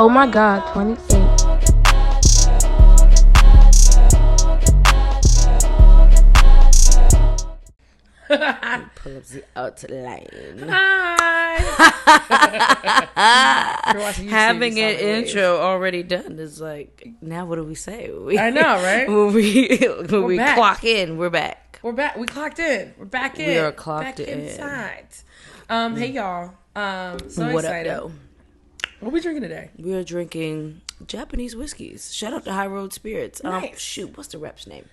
Oh my God, 28. Pull up the outline. Hi. Having an intro already done is like, now what do we say? I know, right? when we back. clock in, we're back. We're back. We clocked in. We're back in. We are clocked back in. inside. Hey y'all. So What excited. up, though? What are we drinking today? We are drinking Japanese whiskeys. Shout out to High Road Spirits. Nice. Shoot, what's the rep's name?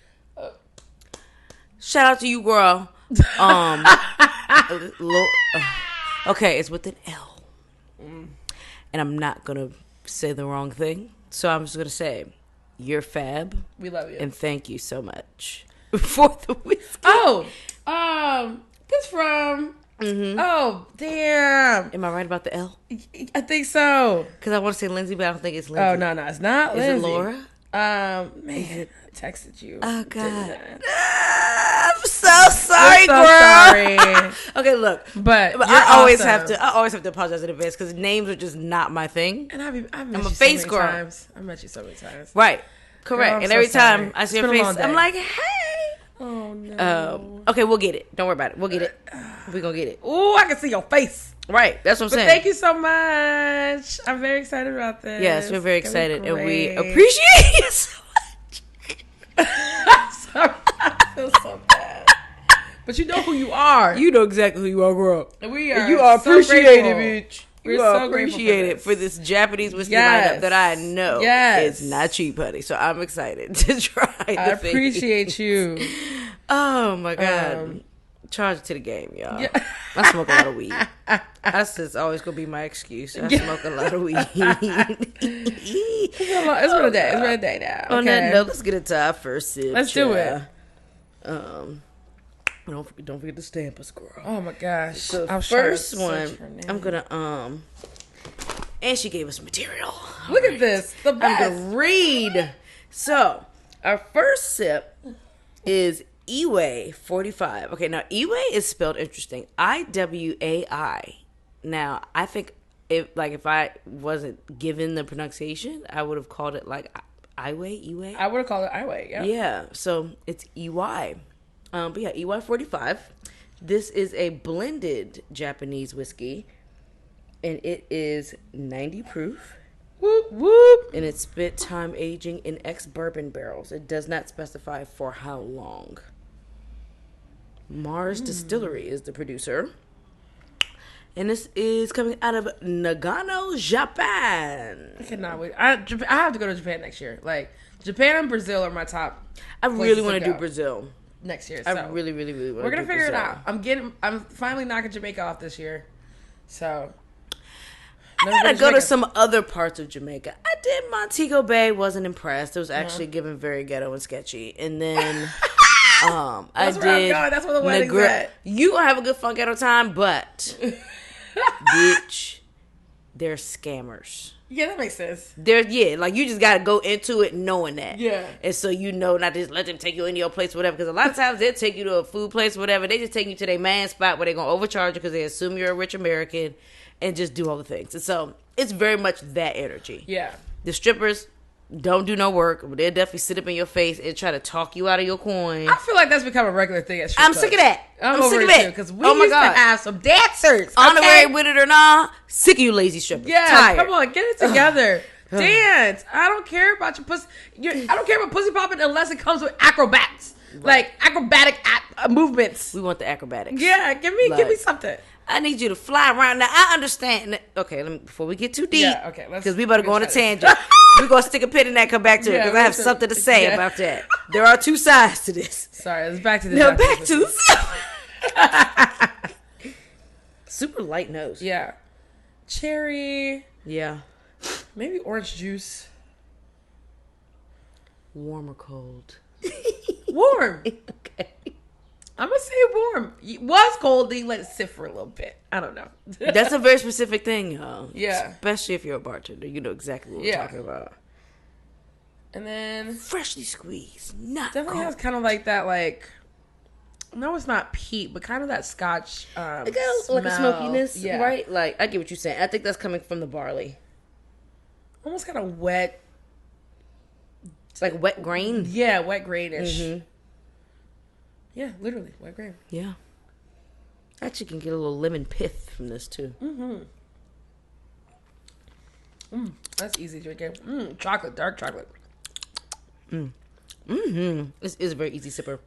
Shout out to you, girl. Okay, it's with an L. And I'm not going to say the wrong thing. So I'm just going to say, you're fab. We love you. And thank you so much for the whiskey. Oh, this from... Mm-hmm. Oh, damn. Am I right about the L? I think so. Because I want to say Lindsay, but I don't think it's Lindsay. Oh, no, it's not Is Lindsay. it Laura? Man, I texted you. Oh, God. didn't I? I'm so sorry, I'm so girl. sorry. Okay, look. But I always awesome. have to apologize in advance because names are just not my thing. And I've met I'm you a so face many girl. times. I've met you so many times. Right. Correct. Girl, I'm and so every time sorry. I see It's your been a face, long I'm day. like, hey. Oh, no. Okay, we'll get it. Don't worry about it. We'll get it. We're going to get it. Ooh, I can see your face. Right. That's what I'm But saying. thank you so much. I'm very excited about this. Yes, we're very It's gonna be excited. And we great. appreciate you so much. Sorry, I feel so bad. But you know who you are. You know exactly who you are, girl. We are. And you are so appreciated, grateful. bitch. We're You are so grateful appreciated for this Japanese whiskey Yes. lineup that I know Yes. is not cheap, honey. So I'm excited to try the I thing. appreciate you. Oh, my God. Charge it to the game, y'all. Yeah. I smoke a lot of weed. That's just always going to be my excuse. I smoke a lot of weed. It's been a day. It's been a day now. On that Okay. note, let's get into our first sip. Let's do it. Don't forget to stamp us, girl. Oh my gosh. So I was trying to first search one, her name. I'm gonna and she gave us material. Look at this. The I'm best. gonna read. So our first sip is Iwai 45. Okay, now Iwai is spelled interesting. Iwai. Now I think if I wasn't given the pronunciation, I would have called it like Iwai. I would have called it Iwai. Yeah. Yeah, so it's Iwai. But yeah, Iwai 45. This is a blended Japanese whiskey, and it is 90 proof. Whoop whoop. And it's spent time aging in ex-bourbon barrels. It does not specify for how long. Mars Distillery is the producer. And this is coming out of Nagano, Japan. I cannot wait. I have to go to Japan next year. Like Japan and Brazil are my top. I really want to go do Brazil. next year. I So really want to do Brazil. we're gonna figure it out. I'm finally knocking Jamaica off this year. So I gotta go to some other parts of Jamaica. I did Montego Bay, wasn't impressed. It was actually given very ghetto and sketchy. And then I That's where I'm did going. That's where the wedding's at. You gonna have a good fun ghetto time, but bitch, they're scammers. Yeah, that makes sense. Like you just gotta go into it knowing that. Yeah. And so you know, not just let them take you into your place, or whatever. Because a lot of times they'll take you to a food place, or whatever. They just take you to their man spot where they're gonna overcharge you because they assume you're a rich American, and just do all the things. And so it's very much that energy. Yeah. The strippers don't do no work, but they'll definitely sit up in your face and try to talk you out of your coin. I feel like that's become a regular thing at strip I'm clubs. sick of that. I'm sick over of it it. because we Oh my used God. to have some dancers. Honorary with it or not, sick of you lazy strippers. Yeah, Tired. come on, get it together. Dance. I don't care about your pussy. I don't care about pussy popping unless it comes with acrobats, like acrobatic movements. We want the acrobatics. Yeah, give me something. I need you to fly around. Now, I understand. Okay, before we get too deep. Yeah, okay, let's- Because we better go on a let's try this. tangent. We're going to stick a pin in that and come back to it. Yeah, Because I have let's- something to say yeah. about that. There are two sides to this. Sorry, let's back to the Now, Japanese back to the super light nose. Yeah. Cherry. Yeah. Maybe orange juice. Warm or cold? Warm. Okay. I'm going to say warm. It was cold, then you let it sit for a little bit. I don't know. That's a very specific thing, y'all. Yeah. Especially if you're a bartender. You know exactly what we're talking about. And then Freshly squeezed. Not definitely cold. has kind of like that, like, no, it's not peat, but kind of that Scotch. It got like a smell. smokiness, Yeah. right? Like, I get what you're saying. I think that's coming from the barley. almost kind of wet. It's like wet grain. Yeah, wet grainish. Mm-hmm. Yeah, literally wet grain. Yeah. Actually, can get a little lemon pith from this too. That's easy drinking. Chocolate, dark chocolate. This is a very easy sipper.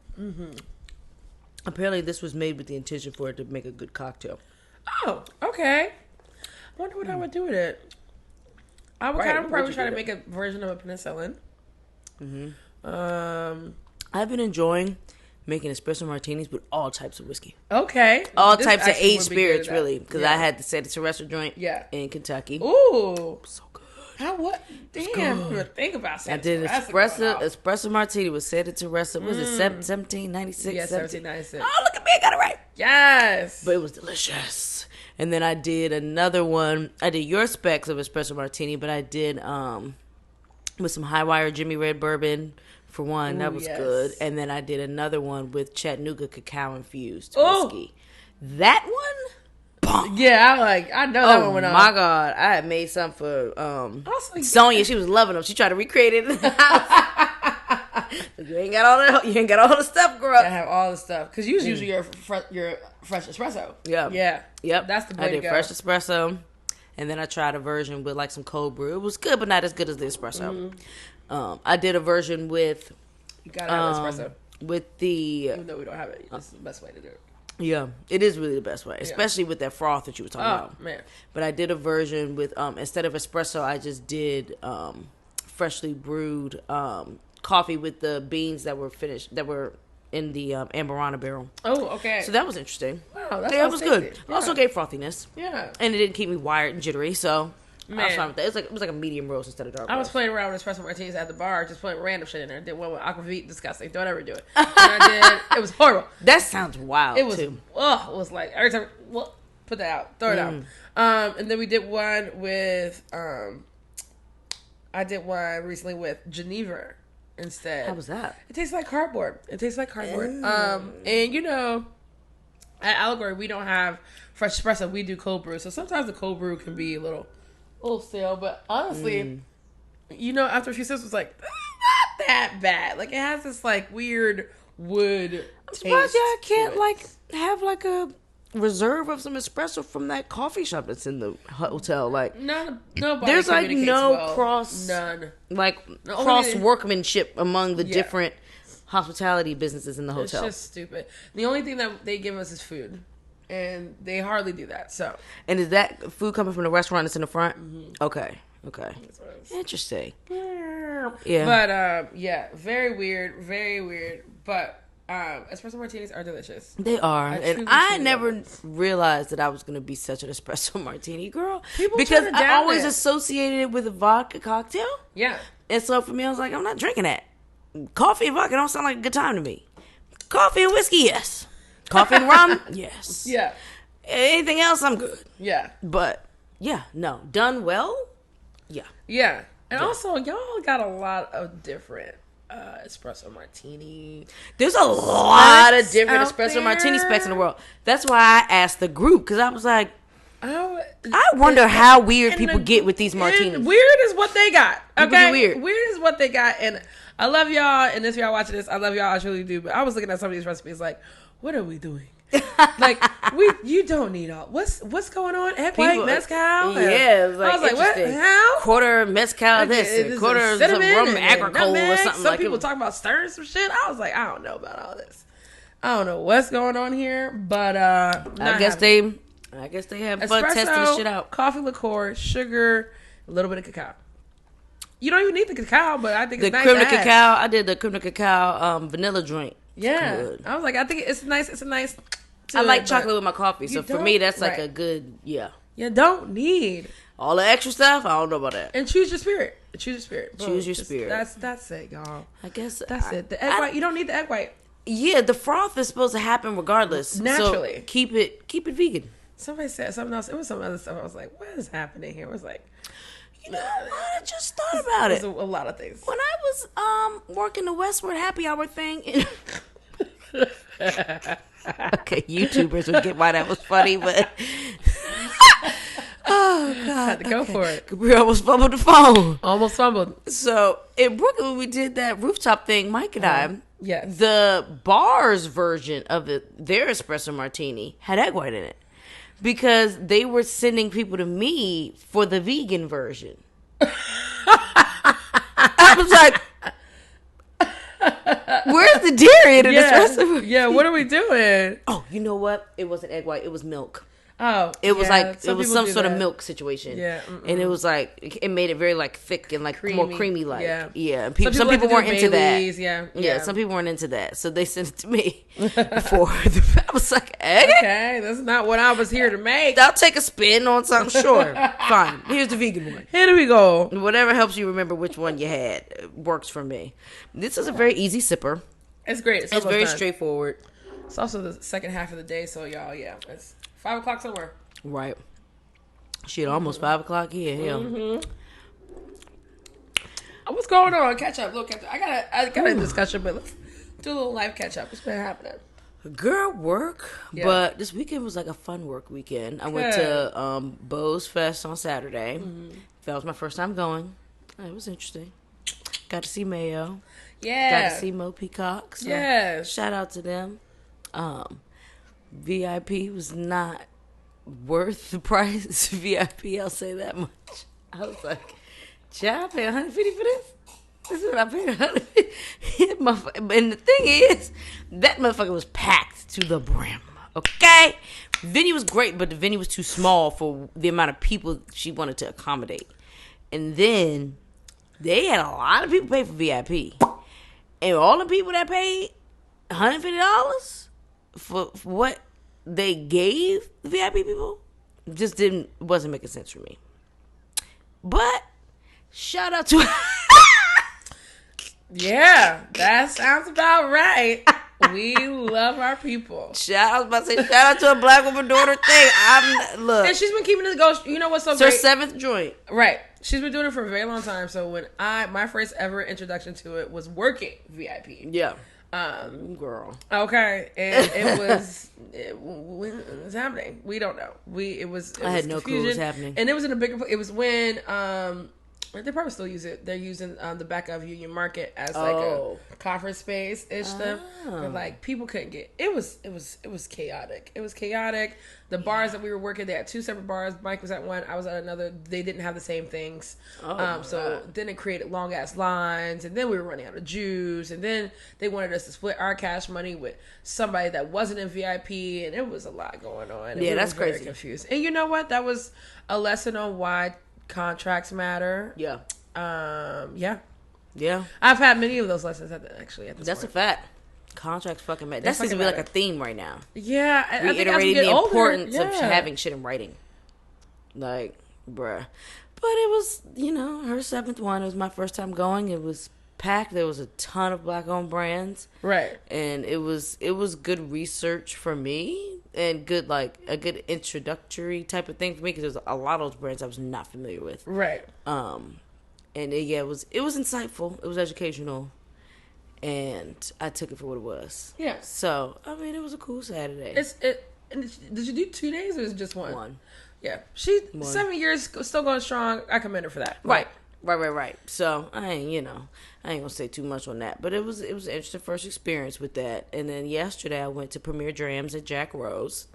Apparently, this was made with the intention for it to make a good cocktail. Oh, okay. I wonder what I would do with it. I would kind of probably try to make a version of a penicillin. I've been enjoying making espresso martinis with all types of whiskey. Okay. All This types of actually aged would be good spirits, at that. really. Because I had the Santa Teresa joint in Kentucky. Ooh. So good. How, what? Damn. I didn't think about I Santa did Teresa espresso martini with Santa Teresa. Was it 1796? Yeah, 1796. Oh, look at me. I got it right. Yes. But it was delicious. And then I did another one. I did your specs of espresso martini, but I did with some high wire Jimmy Red bourbon for one. That was good. And then I did another one with Chattanooga cacao infused whiskey. That one? Bomb. Yeah, I know that one went on. Oh my God. I had made some for Sonia. She was loving them. She tried to recreate it in the house. You ain't got all the stuff, girl. I have all the stuff. Because you usually your fresh espresso. Yeah. Yep. That's the way I did to go. fresh espresso. And then I tried a version with like some cold brew. It was good, but not as good as the espresso. I did a version with... You gotta have espresso. With the... Even though we don't have it. This is the best way to do it. Yeah, it is really the best way. Especially with that froth that you were talking about. Man. But I did a version with... instead of espresso, I just did freshly brewed coffee with the beans that were finished... That were in the Amburana barrel. Oh, okay. So that was interesting. Wow, that it was good. Yeah. Also gave frothiness. Yeah. And it didn't keep me wired and jittery, so Man. I was fine with that. It was like a medium roast instead of dark roast. I was playing around with espresso martinis at the bar, just putting random shit in there. Did one with aquavit, disgusting. Don't ever do it. And I did. It was horrible. That sounds wild. It was. too. It was like every time. Well, put that out. Throw it out. And then we did one with. I did one recently with Geneva instead. How was that? It tastes like cardboard. And you know, at Allegory we don't have fresh espresso. We do cold brew. So sometimes the cold brew can be a little stale. But honestly, you know, after a few sips, it's like not that bad. Like it has this like weird wood. I'm surprised y'all can't like have like a reserve of some espresso from that coffee shop that's in the hotel. Like nobody there's like no well. cross workmanship among the different hospitality businesses in the hotel. It's just stupid. The only thing that they give us is food, and they hardly do that. So, and is that food coming from the restaurant that's in the front? Okay. Interesting. Yeah. But very weird. But espresso martinis are delicious. They are. And I never realized that I was going to be such an espresso martini girl. Because I always associated it with a vodka cocktail. Yeah. And so for me, I was like, I'm not drinking that. Coffee and vodka don't sound like a good time to me. Coffee and whiskey, yes. Coffee and rum, yes. Yeah. Anything else, I'm good. Yeah. But, yeah, no. Done well, yeah. Yeah. And also, y'all got a lot of different espresso martini. There's a lot of different espresso martini specs in the world. That's why I asked the group, because I was like, I wonder how weird people get with these martinis. Weird is what they got. Okay, weird is what they got, and I love y'all. And if y'all watching this, I love y'all. I truly do. But I was looking at some of these recipes, like, what are we doing? Like you don't need all. What's going on? Egg white mezcal. Yeah, it was like, I was like, what? How? Quarter mezcal this, and quarter of rum agricole or something. Some people talk about stirring some shit. I was like, I don't know about all this. I don't know what's going on here, but I guess they have fun testing this shit out. Coffee liqueur, sugar, a little bit of cacao. You don't even need the cacao, but I think it's nice. The creme de cacao. I did the creme de cacao vanilla drink. Yeah, good. I was like, I think it's nice. It's a nice. I like chocolate with my coffee, so for me, that's like a good You don't need all the extra stuff. I don't know about that. And choose your spirit. Choose your spirit. That's it, y'all. I guess that's it. The egg white. You don't need the egg white. Yeah, the froth is supposed to happen regardless. Naturally, so keep it vegan. Somebody said something else. It was some other stuff. I was like, what is happening here? It was like, you know what? I just thought about it. A lot of things. When I was working the Westward Happy Hour thing. Okay, YouTubers would get why that was funny, but oh God. Had to go for it. We almost fumbled the phone. Almost fumbled. So in Brooklyn, when we did that rooftop thing, Mike and I, yes. the bar's version of their espresso martini had egg white in it because they were sending people to me for the vegan version. I was like, where's the dairy in an espresso? Yeah, what are we doing? Oh, you know what? It wasn't egg white. It was milk. Oh, it was like some it was some sort of milk situation. Yeah, and it was like it made it very like thick and like more creamy like. Yeah. And some people weren't into Baileys, that. Yeah, some people weren't into that, so they sent it to me. I was like, okay, that's not what I was here to make. I'll take a spin on something. Sure, fine. Here's the vegan one. Here we go. Whatever helps you remember which one you had works for me. This is a very easy sipper. It's great. It's very straightforward. It's also the second half of the day, so y'all, it's 5 o'clock somewhere. Right. Shit, almost 5 o'clock here. Yeah. What's going on? Catch up, little catch up. I got a discussion, but let's do a little life catch up. What's been happening? Girl, work. Yeah. But this weekend was like a fun work weekend. I went to Bo's Fest on Saturday. That was my first time going. It was interesting. Got to see Mayo. Yeah. Got to see Mo Peacock. So shout out to them. VIP was not worth the price. VIP, I'll say that much. I was like, child, I paid $150 for this? This is what I paid $150. And the thing is, that motherfucker was packed to the brim. Okay? Venue was great, but the venue was too small for the amount of people she wanted to accommodate. And then they had a lot of people pay for VIP. And all the people that paid $150 for what they gave the VIP people just wasn't making sense for me. But shout out to yeah, that sounds about right. We love our people. Shout out to a black woman doing her thing. And she's been keeping it going. You know what's so great? It's her 7th joint. Right. She's been doing it for a very long time. So when my first ever introduction to it was working VIP. Yeah. Girl. Okay. And it was happening. We don't know. I had no clue what was happening. And it was in a bigger, it was when, they probably still use it. They're using the back of Union Market as like a conference space ish stuff. But like people couldn't get it was chaotic. It was chaotic. The bars that we were working, they had 2 separate bars. Mike was at one, I was at another. They didn't have the same things. So then it created long ass lines, and then we were running out of juice, and then they wanted us to split our cash money with somebody that wasn't in VIP, and it was a lot going on. And that's crazy. Very confused. And you know what? That was a lesson on why contracts matter. Yeah. Yeah. I've had many of those lessons at this That's point. A fact. Contracts fucking matter. That seems to be like a theme right now. Yeah. Reiterating the importance of having shit in writing. Like, bruh. But it was, her 7th one. It was my first time going. It was packed. There was a ton of black-owned brands. Right. And it was good research for me. And good, like, a good introductory type of thing for me, because there's a lot of those brands I was not familiar with. Right. And it was insightful. It was educational. And I took it for what it was. Yeah. So, I mean, it was a cool Saturday. Did you do 2 days or is it just one? One. Yeah. She's 7 years, still going strong. I commend her for that. Right. So I ain't gonna say too much on that, but it was an interesting first experience with that. And then yesterday I went to Premier Drams at Jack Rose.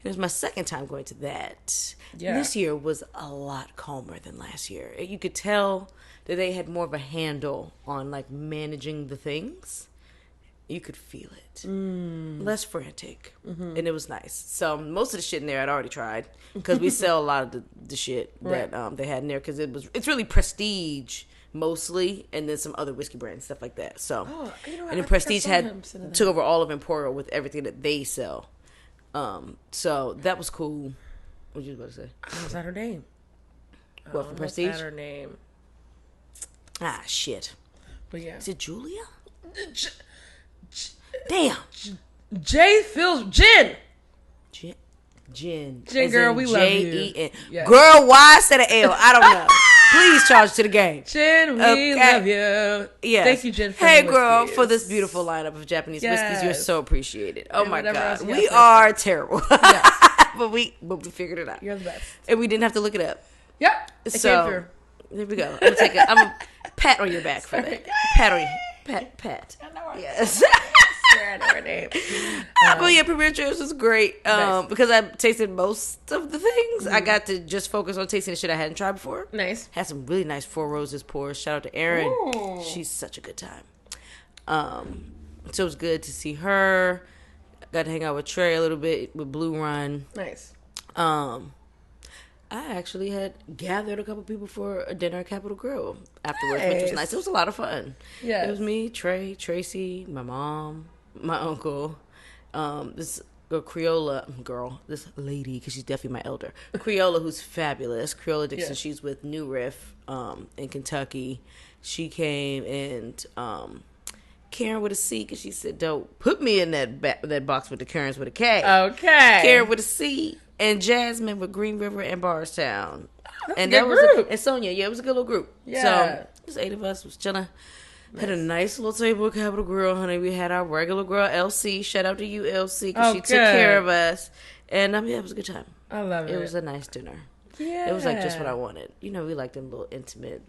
It was my second time going to that. Yeah. This year was a lot calmer than last year. You could tell that they had more of a handle on like managing the things. You could feel it. Less frantic. And it was nice. So most of the shit in there I'd already tried, because we sell a lot of the shit that they had in there, because it's really Prestige mostly, and then some other whiskey brands, stuff like that. So and then Prestige took over all of Emporio with everything that they sell. So that was cool. What was you about to say? What was that her name? What, for Prestige? What's that her name? Ah, shit. But yeah. Is it Julia? Damn. J feels Jen. Jen, girl, we love you. Yes. Girl, why instead of L? I don't know. Please charge to the game. Jen, we love you. Yes. Thank you, Jen. Hey, girl, for this beautiful lineup of Japanese whiskeys. You're so appreciated. Oh, my God. We are terrible. Yes. but we figured it out. You're the best. And we didn't have to look it up. Yep. It came through. There we go. I'm gonna take a pat on your back for that. Pat on you. Pat. I know. Yes. I know her name. But yeah, Premier Trips was great. Nice. Because I tasted most of the things. I got to just focus on tasting the shit I hadn't tried before. Nice. Had some really nice Four Roses pours. Shout out to Erin. Ooh. She's such a good time. So it was good to see her. Got to hang out with Trey a little bit with Blue Run. Nice. I actually had gathered a couple people for a dinner at Capitol Grill afterwards, which was nice. It was a lot of fun. Yeah, it was me, Trey, Tracy, my mom, my uncle, this this lady, because she's definitely my elder, Creola, who's fabulous. Creola Dixon, she's with New Riff in Kentucky. She came and Karen with a C, because she said, "Don't put me in that box with the Karens with a K." Okay, Karen with a C. And Jasmine with Green River and Bardstown. And that was group. And Sonia, it was a good little group. Yeah. So, there's 8 of us, was chilling. Nice. Had a nice little table at Capitol Grill, honey. We had our regular girl, LC. Shout out to you, LC, because she took care of us. And, it was a good time. I love it. It was a nice dinner. Yeah. It was like just what I wanted. You know, we like them little intimate,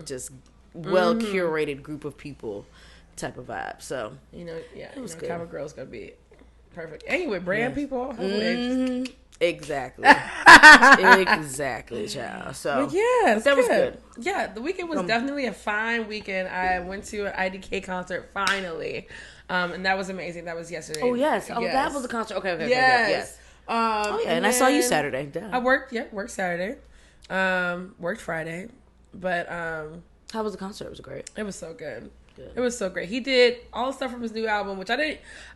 just well-curated group of people type of vibe. So, it was good. Capitol Grill's going to be perfect. Anyway, brand people. Exactly. Exactly, child. So that was good. Yeah, the weekend was definitely a fine weekend. I went to an IDK concert finally, and that was amazing. That was yesterday. Oh yes. Oh, that was a concert. Okay. Yes. And I saw you Saturday. Duh. I worked Saturday. Worked Friday, but how was the concert? It was great. It was so good. Good. It was so great. He did all the stuff from his new album, which I'm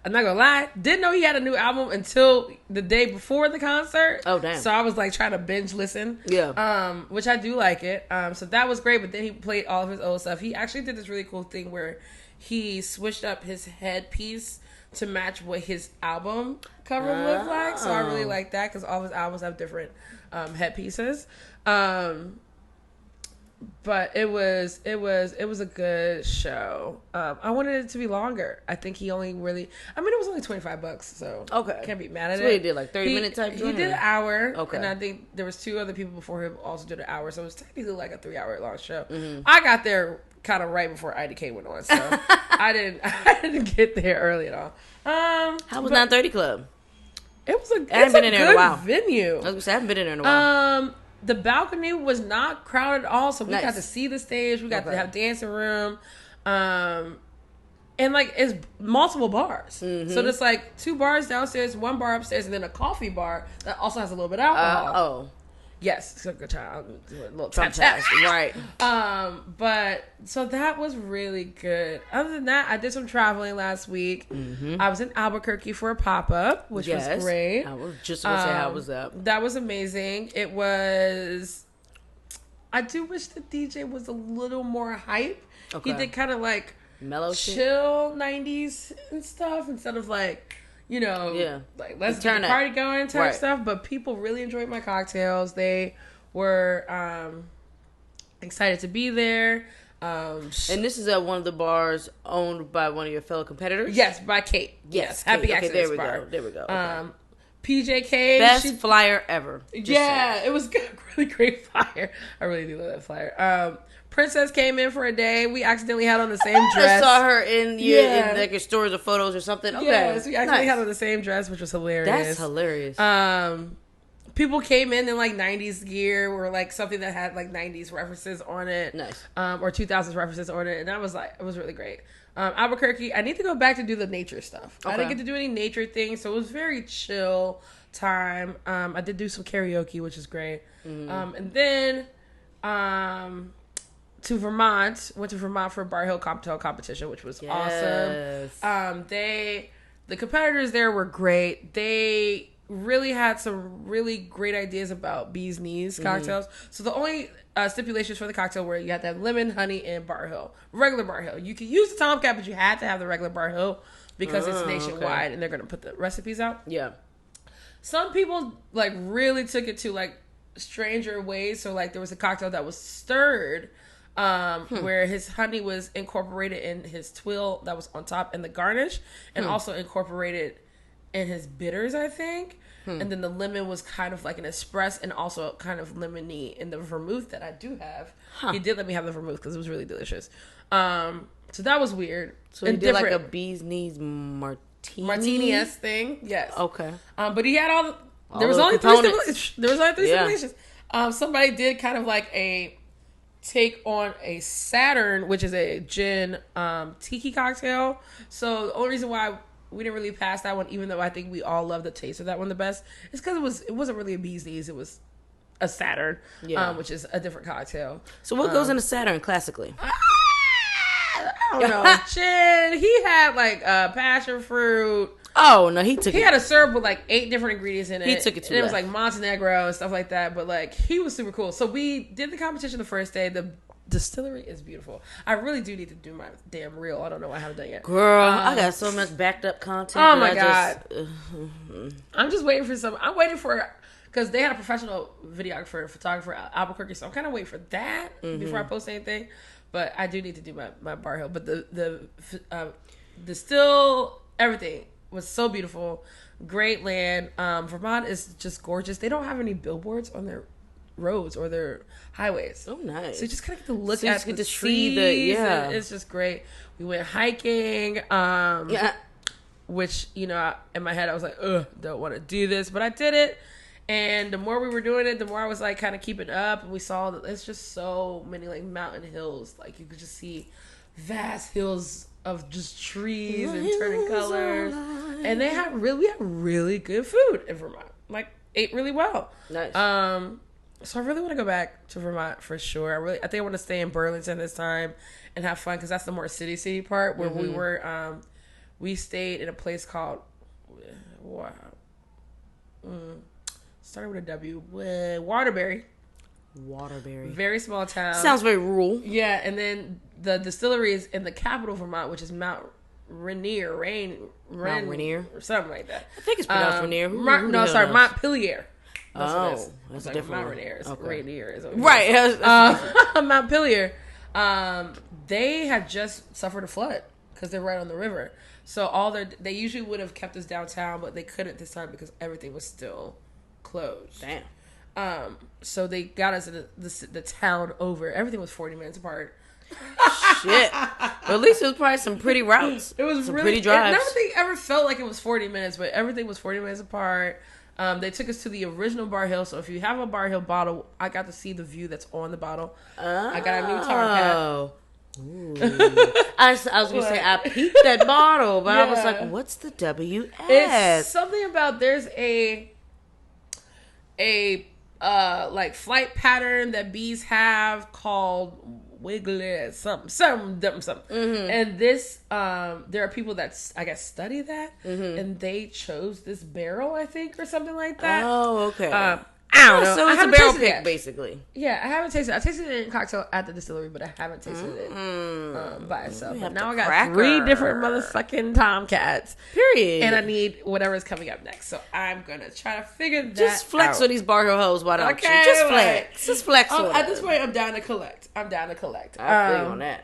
not gonna lie, didn't know he had a new album until the day before the concert. Oh, damn. So I was like trying to binge listen. Yeah. Which I do like it. So that was great, but then he played all of his old stuff. He actually did this really cool thing where he switched up his headpiece to match what his album cover looked like. So I really like that, because all of his albums have different headpieces. But it was a good show. I wanted it to be longer. I think he only really, it was only $25, so can't be mad at it. So he did like 30-minute type. He did an hour, and I think there was 2 other people before him also did an hour, so it was technically like a 3-hour long show. I got there kind of right before IDK went on, so I didn't get there early at all. How was 930 Club? It was I haven't been in there in a while. Venue. I was gonna say I haven't been in there in a while. The balcony was not crowded at all, so we got to see the stage. We got to have dancing room. And like it's multiple bars. So there's like 2 bars downstairs, 1 bar upstairs, and then a coffee bar that also has a little bit of alcohol. Yes, it's a good time. A little tap. Right. But so that was really good. Other than that, I did some traveling last week. I was in Albuquerque for a pop-up, which was great. I was just going to say, how was that? That was amazing. It was... I do wish the DJ was a little more hype. He did kind of like mellow chill 90s and stuff instead of like... like let's get the party going type stuff. But people really enjoyed my cocktails. They were excited to be there. And this is at one of the bars owned by one of your fellow competitors? Yes, by Kate. Yes, Happy Accidents Bar. There we go. PJK. Best flyer ever. It was good. Really great flyer. I really do love that flyer. Princess came in for a day. We accidentally had on the same dress. I saw her in like your stories or photos or something. Okay. Yes, we actually had on the same dress, which was hilarious. That's hilarious. People came in like 90s gear or like something that had like 90s references on it. Nice. Or 2000s references on it. And that was like, it was really great. Albuquerque, I need to go back to do the nature stuff. I didn't get to do any nature things, so it was very chill time. I did do some karaoke, which is great. And then to Vermont. Went to Vermont for a Bar Hill cocktail competition, which was awesome. The competitors there were great. They really had some really great ideas about bee's knees cocktails. So the only stipulations for the cocktail were you had to have lemon, honey, and Bar Hill. Regular Bar Hill. You could use the Tomcat, but you had to have the regular Bar Hill because it's nationwide and they're going to put the recipes out. Yeah. Some people like really took it to like stranger ways. So like there was a cocktail that was stirred where his honey was incorporated in his twill that was on top and the garnish and also incorporated in his bitters, I think. And then the lemon was kind of like an espresso and also kind of lemony in the vermouth that I do have. He did let me have the vermouth because it was really delicious. So that was weird. So he did like a bee's knees martini-esque thing. Yes. Okay. But he had all there was only only three stipulations. Somebody did kind of like a take on a Saturn, which is a gin tiki cocktail. So the only reason why we didn't really pass that one, even though I think we all love the taste of that one the best, is because it wasn't really a bee's knees. It was a Saturn, which is a different cocktail. So what goes in a Saturn classically? I don't know. Gin. He had like passion fruit. Oh no, he had a syrup with like 8 different ingredients in it. He took it too. And it was like Montenegro and stuff like that. But like he was super cool. So we did the competition the first day. The distillery is beautiful. I really do need to do my damn reel. I don't know why I haven't done it yet. Girl, I got so much backed up content. Oh my god. I'm just waiting for some. I'm waiting for, because they had a professional videographer and photographer at Albuquerque. So I'm kind of waiting for that before I post anything. But I do need to do my bar hill. But the still everything was so beautiful. Great land. Vermont is just gorgeous. They don't have any billboards on their roads or their highways. Oh, nice. So you just kind of get to look at the trees. It's just great. We went hiking. Which, in my head I was like, ugh, don't want to do this. But I did it. And the more we were doing it, the more I was like kind of keeping up. And we saw that it's just so many like mountain hills. Like you could just see vast hills of just trees and turning colors. And we had really good food in Vermont. Like ate really well. Nice. So I really want to go back to Vermont for sure. I think I want to stay in Burlington this time and have fun, because that's the more city part where we were. We stayed in a place called started with a W. Waterbury. Very small town. Sounds very rural. Yeah, and then the distillery is in the capital of Vermont, which is Mount Rainier. Mount Rainier? Or something like that. I think it's pronounced Rainier. Montpelier. That's a like different Mount Rainier. Rainier is right. Montpelier. They had just suffered a flood because they're right on the river. So they usually would have kept us downtown, but they couldn't this time because everything was still closed. Damn. So they got us in the town over. Everything was 40 minutes apart. Shit. But at least it was probably some pretty routes. It was some really pretty drives. Nothing ever felt like it was 40 minutes, but everything was 40 minutes apart. They took us to the original Bar Hill. So if you have a Bar Hill bottle, I got to see the view that's on the bottle. I got a new Tomcat. I was gonna say I peeped that bottle, but I was like, "What's the WS?" It's something about there's a like flight pattern that bees have called wiggly something. And this there are people that I guess study that, and they chose this barrel, I think, or something like that. Oh, okay. I don't know. So it's a barrel pick, basically. Yeah, I haven't tasted it. I tasted it in cocktail at the distillery, but I haven't tasted it by itself. But now I got 3 different motherfucking Tomcats. Period. And I need whatever's coming up next. So I'm going to try to figure that out. Just flex with these Bar Hill hoes, why don't you? Just flex. Just flex with at this point, I'm down to collect. I feel you on that.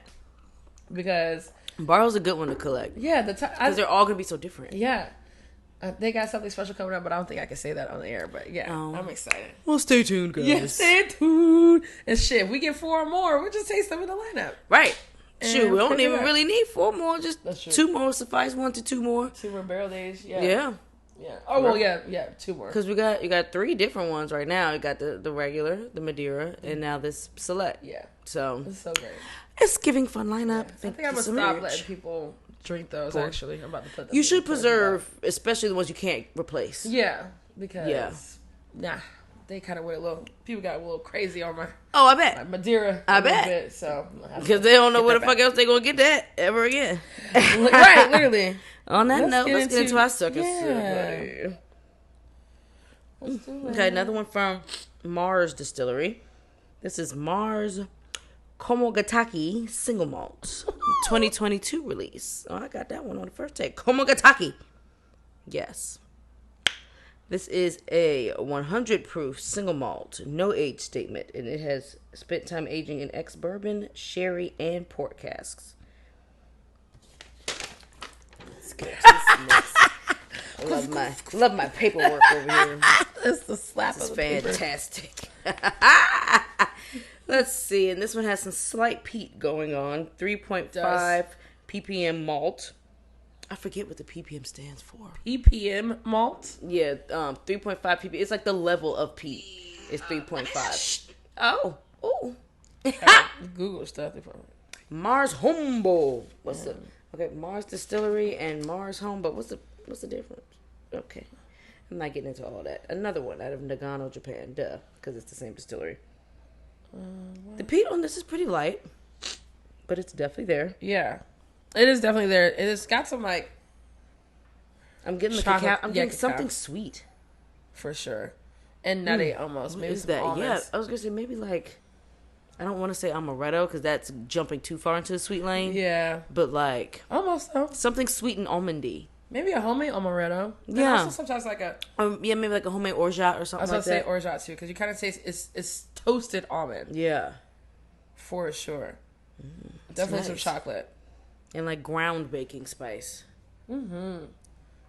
Because Bar Hill's a good one to collect. Yeah. Because they're all going to be so different. Yeah. They got something special coming up, but I don't think I can say that on the air. But yeah, I'm excited. Well, stay tuned, guys. Yeah, stay tuned. And shit, if we get 4 more, we'll just taste them in the lineup. Right. Shoot, we don't even really need 4 more. Just 2 more suffice. 1 to 2 more. 2 more barrel days. Yeah. Oh well, yeah, 2 more. Because you got 3 different ones right now. You got the regular, the Madeira, and now this select. Yeah. So it's so great. It's giving fun lineup. I think I'm gonna stop letting people drink those. Actually, I'm about to put them. You should preserve, especially the ones you can't replace. Yeah, because they kind of went people got a little crazy on my. Oh, I bet Madeira. I bet. Bit, so because they don't know where the fuck else they gonna get that ever again. Right, literally. On that note, let's get into our sucker sip. Okay, another one from Mars Distillery. This is Mars Komagatake Single Malt 2022 release. Oh, I got that one on the first take. Komagatake. Yes. This is a 100 proof single malt, no age statement, and it has spent time aging in ex-bourbon, sherry, and port casks. Let's get to this mix. love my paperwork over here. It's the slap This of is the fantastic. Let's see, and this one has some slight peat going on. 3.5 ppm malt. I forget what the ppm stands for. EPM malt? Yeah, 3.5 ppm. It's like the level of peat. It's 3.5. Oh, ooh. Google stuff. Mars Humboldt. Okay, Mars Distillery and Mars Humboldt. What's the difference? Okay. I'm not getting into all that. Another one out of Nagano, Japan. Duh, because it's the same distillery. The peat on this is pretty light, but it's definitely there. Yeah, it is definitely there. It's got some like. I'm getting the cacao. I'm getting something sweet, for sure, and nutty almost. Maybe some almonds. Yeah, I was gonna say maybe like. I don't want to say amaretto because that's jumping too far into the sweet lane. Yeah, but like almost though. Something sweet and almondy. Maybe a homemade amaretto. Yeah. And also sometimes like a... yeah, maybe like a homemade orgeat or something like that. I was going to say orgeat too, because you kind of taste it's toasted almond. Yeah. For sure. Definitely nice. Some chocolate. And like ground baking spice. Mm-hmm.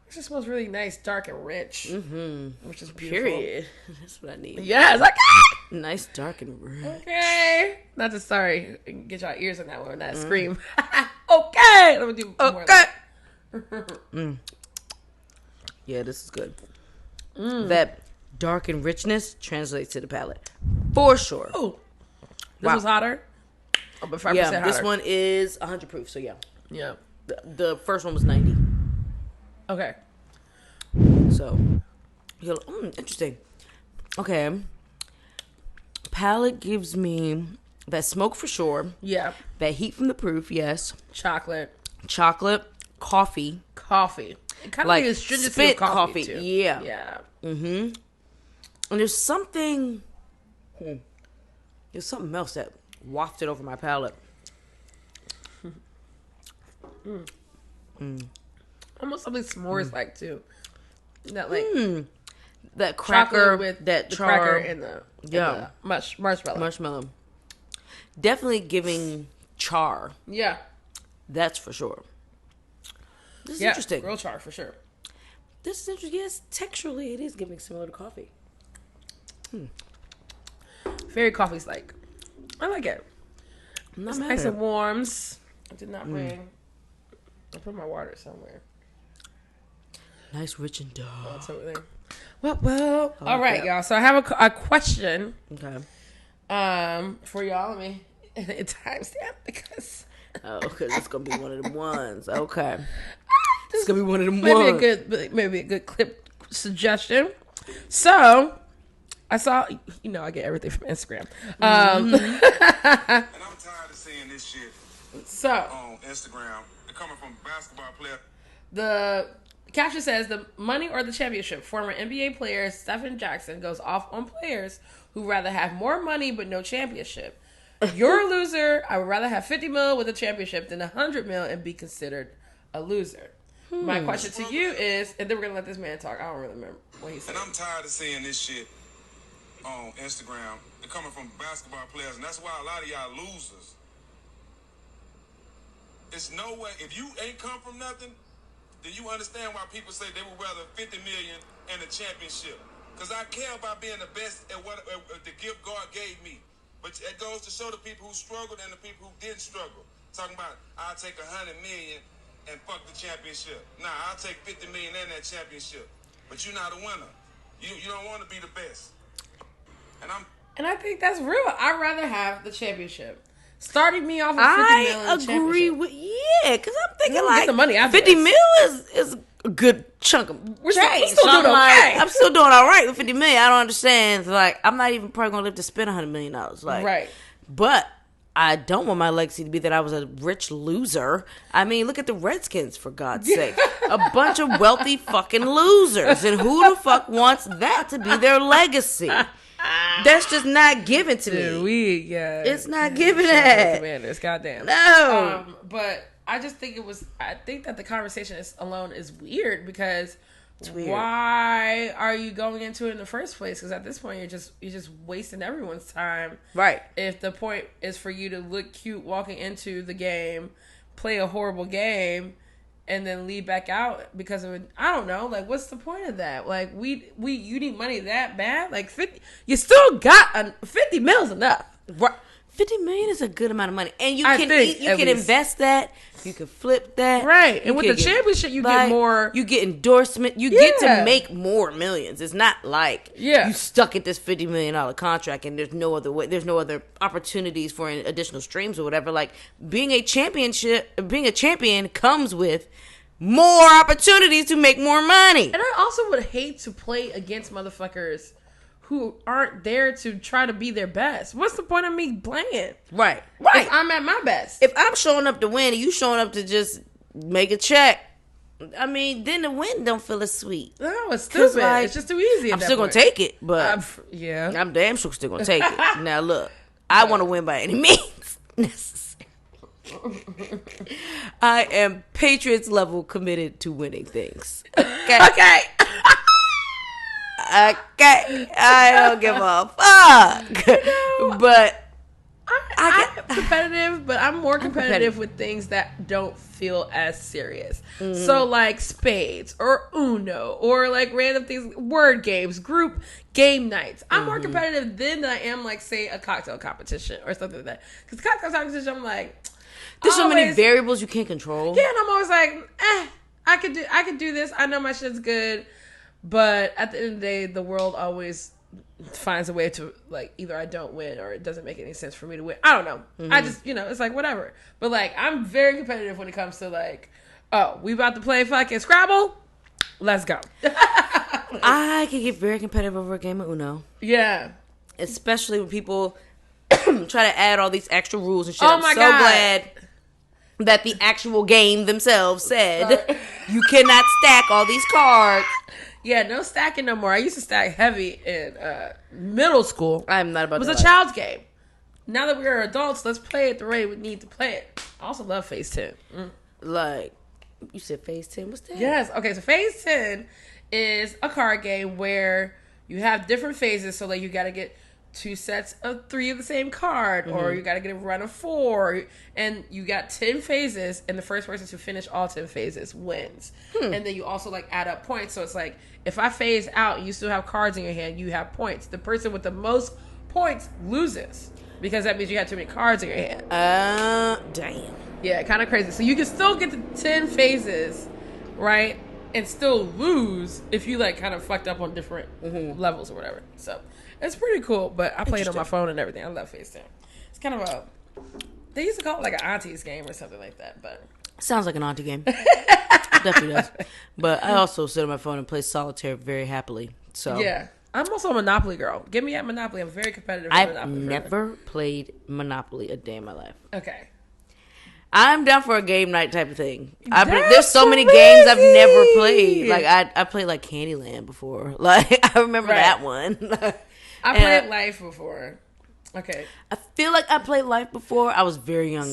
It just smells really nice, dark and rich. Mm-hmm. Which is beautiful. Period. That's what I need. Yeah, it's like... Nice, dark and rich. Okay. Not to sorry. Get y'all ears on that one, that scream. Okay. Let me do more of that. Yeah, this is good. That dark and richness translates to the palate for sure. Oh, this was hotter. Oh, but 5% hotter. This one is 100 proof. So yeah. The first one was 90. Okay. So, interesting. Okay, palate gives me that smoke for sure. Yeah. That heat from the proof. Yes. Chocolate. Coffee. It kind of like astringency of coffee too. Yeah. Yeah. Mm-hmm. And there's something else that wafted over my palate. Almost something s'mores like too. That like that cracker with that the char cracker and the marshmallow. Definitely giving char. Yeah. That's for sure. This is interesting. Grill char for sure. This is interesting. Yes, texturally it is giving similar to coffee. Very coffee's like. I like it. It's nice and warms. I did not bring. I put my water somewhere. Nice, rich and dark. Oh, it's over there. Well. All right, y'all. So I have a question. Okay. For y'all, let me timestamp because. Because it's gonna be one of them ones. Okay. It's gonna be one of them ones. Maybe a good clip suggestion. So, I saw. I get everything from Instagram. And I'm tired of seeing this shit. So on Instagram, they're coming from basketball player. The caption says, "The money or the championship." Former NBA player Stephen Jackson goes off on players who rather have more money but no championship. You're a loser. I would rather have 50 mil with a championship than 100 mil and be considered a loser. My question to you is, and then we're gonna let this man talk. I don't really remember what he said. And I'm tired of seeing this shit on Instagram. They're coming from basketball players, and that's why a lot of y'all losers. It's no way. If you ain't come from nothing, then you understand why people say they would rather 50 million and a championship. Because I care about being the best at what the gift God gave me. But it goes to show the people who struggled and the people who didn't struggle. Talking about, I'll take 100 million and fuck the championship. Nah, I'll take 50 million and that championship. But you're not a winner. You don't want to be the best. And I think that's real. I'd rather have the championship. Starting me off with 50 million. I agree with because I'm thinking get the money after 50 mil is a good chunk of change. I'm still doing all right with 50 million. I don't understand. Like, I'm not even probably gonna live to spend $100 million. Like, right. But I don't want my legacy to be that I was a rich loser. I mean, look at the Redskins, for God's sake. A bunch of wealthy fucking losers. And who the fuck wants that to be their legacy? That's just not given to me. It's not given that. Commanders, goddamn. No. But I just think I think that the conversation alone is weird because why are you going into it in the first place? Because at this point, you're just wasting everyone's time. Right. If the point is for you to look cute walking into the game, play a horrible game, and then leave back out because of it. I don't know. Like, what's the point of that? Like, you need money that bad? Like, 50, you still got 50 mil is enough. Right. 50 million is a good amount of money, and you can invest that. You can flip that, right? And with the championship, you get more. You get endorsement. You get to make more millions. It's not like you stuck at this $50 million contract, and there's no other way. There's no other opportunities for additional streams or whatever. Like being a champion comes with more opportunities to make more money. And I also would hate to play against motherfuckers who aren't there to try to be their best. What's the point of me playing? Right. If I'm at my best. If I'm showing up to win and you showing up to just make a check, I mean, then the win don't feel as sweet. No, it's stupid. Like, it's just too easy. I'm still going to take it, but I'm damn sure still going to take it. Now, look, I want to win by any means necessary. I am Patriots level committed to winning things. Okay. Okay, I don't give a fuck. But I'm competitive, but I'm more competitive with things that don't feel as serious. Mm-hmm. So like spades or Uno or like random things, word games, group game nights. I'm more competitive then than I am like, say, a cocktail competition or something like that. Because cocktail competition, I'm like, there's so many variables you can't control. Yeah, and I'm always like, I could do this. I know my shit's good. But at the end of the day, the world always finds a way to, like, either I don't win or it doesn't make any sense for me to win. I don't know. Mm-hmm. I just, it's like, whatever. But, like, I'm very competitive when it comes to, like, oh, we about to play fucking Scrabble? Let's go. I can get very competitive over a game of Uno. Yeah. Especially when people try to add all these extra rules and shit. I'm so glad that the actual game themselves said you cannot stack all these cards. Yeah, no stacking no more. I used to stack heavy in middle school. I'm not about that. It was a child's game. Now that we're adults, let's play it the way we need to play it. I also love Phase 10. Like, you said Phase 10? What's that? Yes. Okay, so Phase 10 is a card game where you have different phases. So, like, you got to get 2 sets of 3 of the same card, or you got to get a run of 4, and you got 10 phases, and the first person to finish all 10 phases wins. And then you also like add up points, so it's like if I phase out and you still have cards in your hand, you have points. The person with the most points loses because that means you had too many cards in your hand. Damn. Yeah, kind of crazy. So you can still get to 10 phases, right, and still lose if you like kind of fucked up on different levels or whatever. So it's pretty cool, but I play it on my phone and everything. I love Phase 10. It's kind of they used to call it like an auntie's game or something like that, but sounds like an auntie game. Definitely does. But I also sit on my phone and play solitaire very happily. So yeah, I'm also a Monopoly girl. Get me at Monopoly. I'm very competitive. I've never played Monopoly a day in my life. Okay. I'm down for a game night type of thing. There's so many games I've never played. Like I played like Candyland before. Like I remember that one. I played Life before. Okay. I feel like I played Life before. I was very young.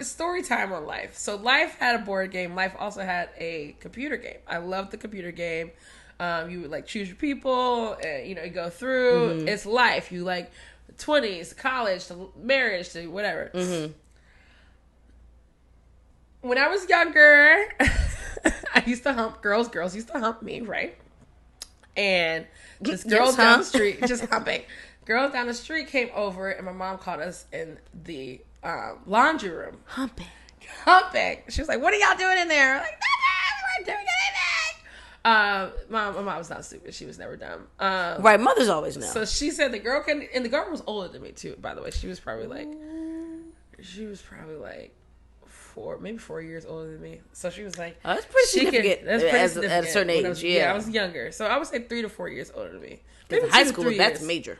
Story time on Life. So Life had a board game. Life also had a computer game. I loved the computer game. You would like choose your people, and you go through. It's life. You like 20s, college, to marriage, to whatever. When I was younger, I used to hump girls. Girls used to hump me, right? And this girl down the street, just humping. Girls down the street came over, and my mom caught us in the laundry room. Humping. She was like, "What are y'all doing in there?" I'm like, "We weren't doing anything." My mom was not stupid. She was never dumb. Right, mothers always know. So she said the girl and the girl was older than me too, by the way. She was probably like 4 years older than me. So she was like, oh, that's pretty significant. That's pretty significant at a certain age. I was younger. So I would say 3 to 4 years older than me. Maybe high school, that's major.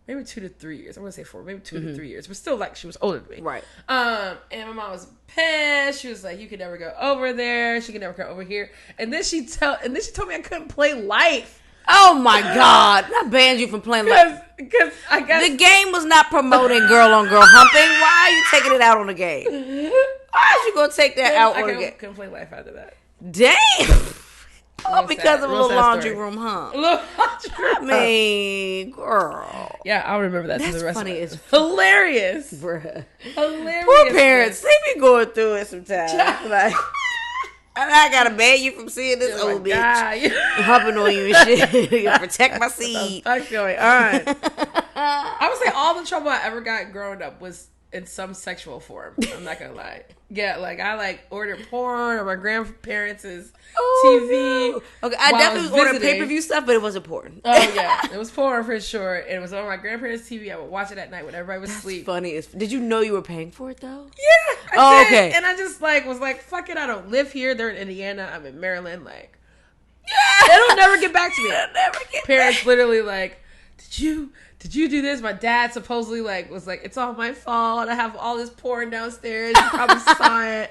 Maybe 2 to 3 years. I want to say 4. Maybe 2 to 3 years. But still, like, she was older than me. Right. And my mom was pissed. She was like, "You could never go over there. She could never come over here." And then she told me I couldn't play Life. Oh my God! I banned you from playing Life because I guess the game was not promoting girl on girl humping. Why are you taking it out on the game? Why are you gonna take that out on the game? I couldn't play Life after that. Damn. Oh, because of a little laundry room hump. I mean, girl. Yeah, I'll remember that. That's the rest funny. It's hilarious, bruh. Hilarious. Poor parents, they be going through it sometimes. Like, I gotta ban you from seeing this old bitch humping on you and shit. Protect my seed. What's going on? I would say all the trouble I ever got growing up was in some sexual form. I'm not gonna lie. Yeah, like I ordered porn or my grandparents' TV. No. Okay, I definitely ordered pay-per-view stuff, but it wasn't porn. Oh yeah, it was porn for sure. And it was on my grandparents' TV. I would watch it at night when everybody was asleep. Funny. Did you know you were paying for it though? Yeah. I did. Okay. And I just was like, fuck it. I don't live here. They're in Indiana. I'm in Maryland. Like, yeah, it'll never get back to me. Parents literally like, did you do this? My dad supposedly was like, it's all my fault. I have all this porn downstairs. You probably saw it.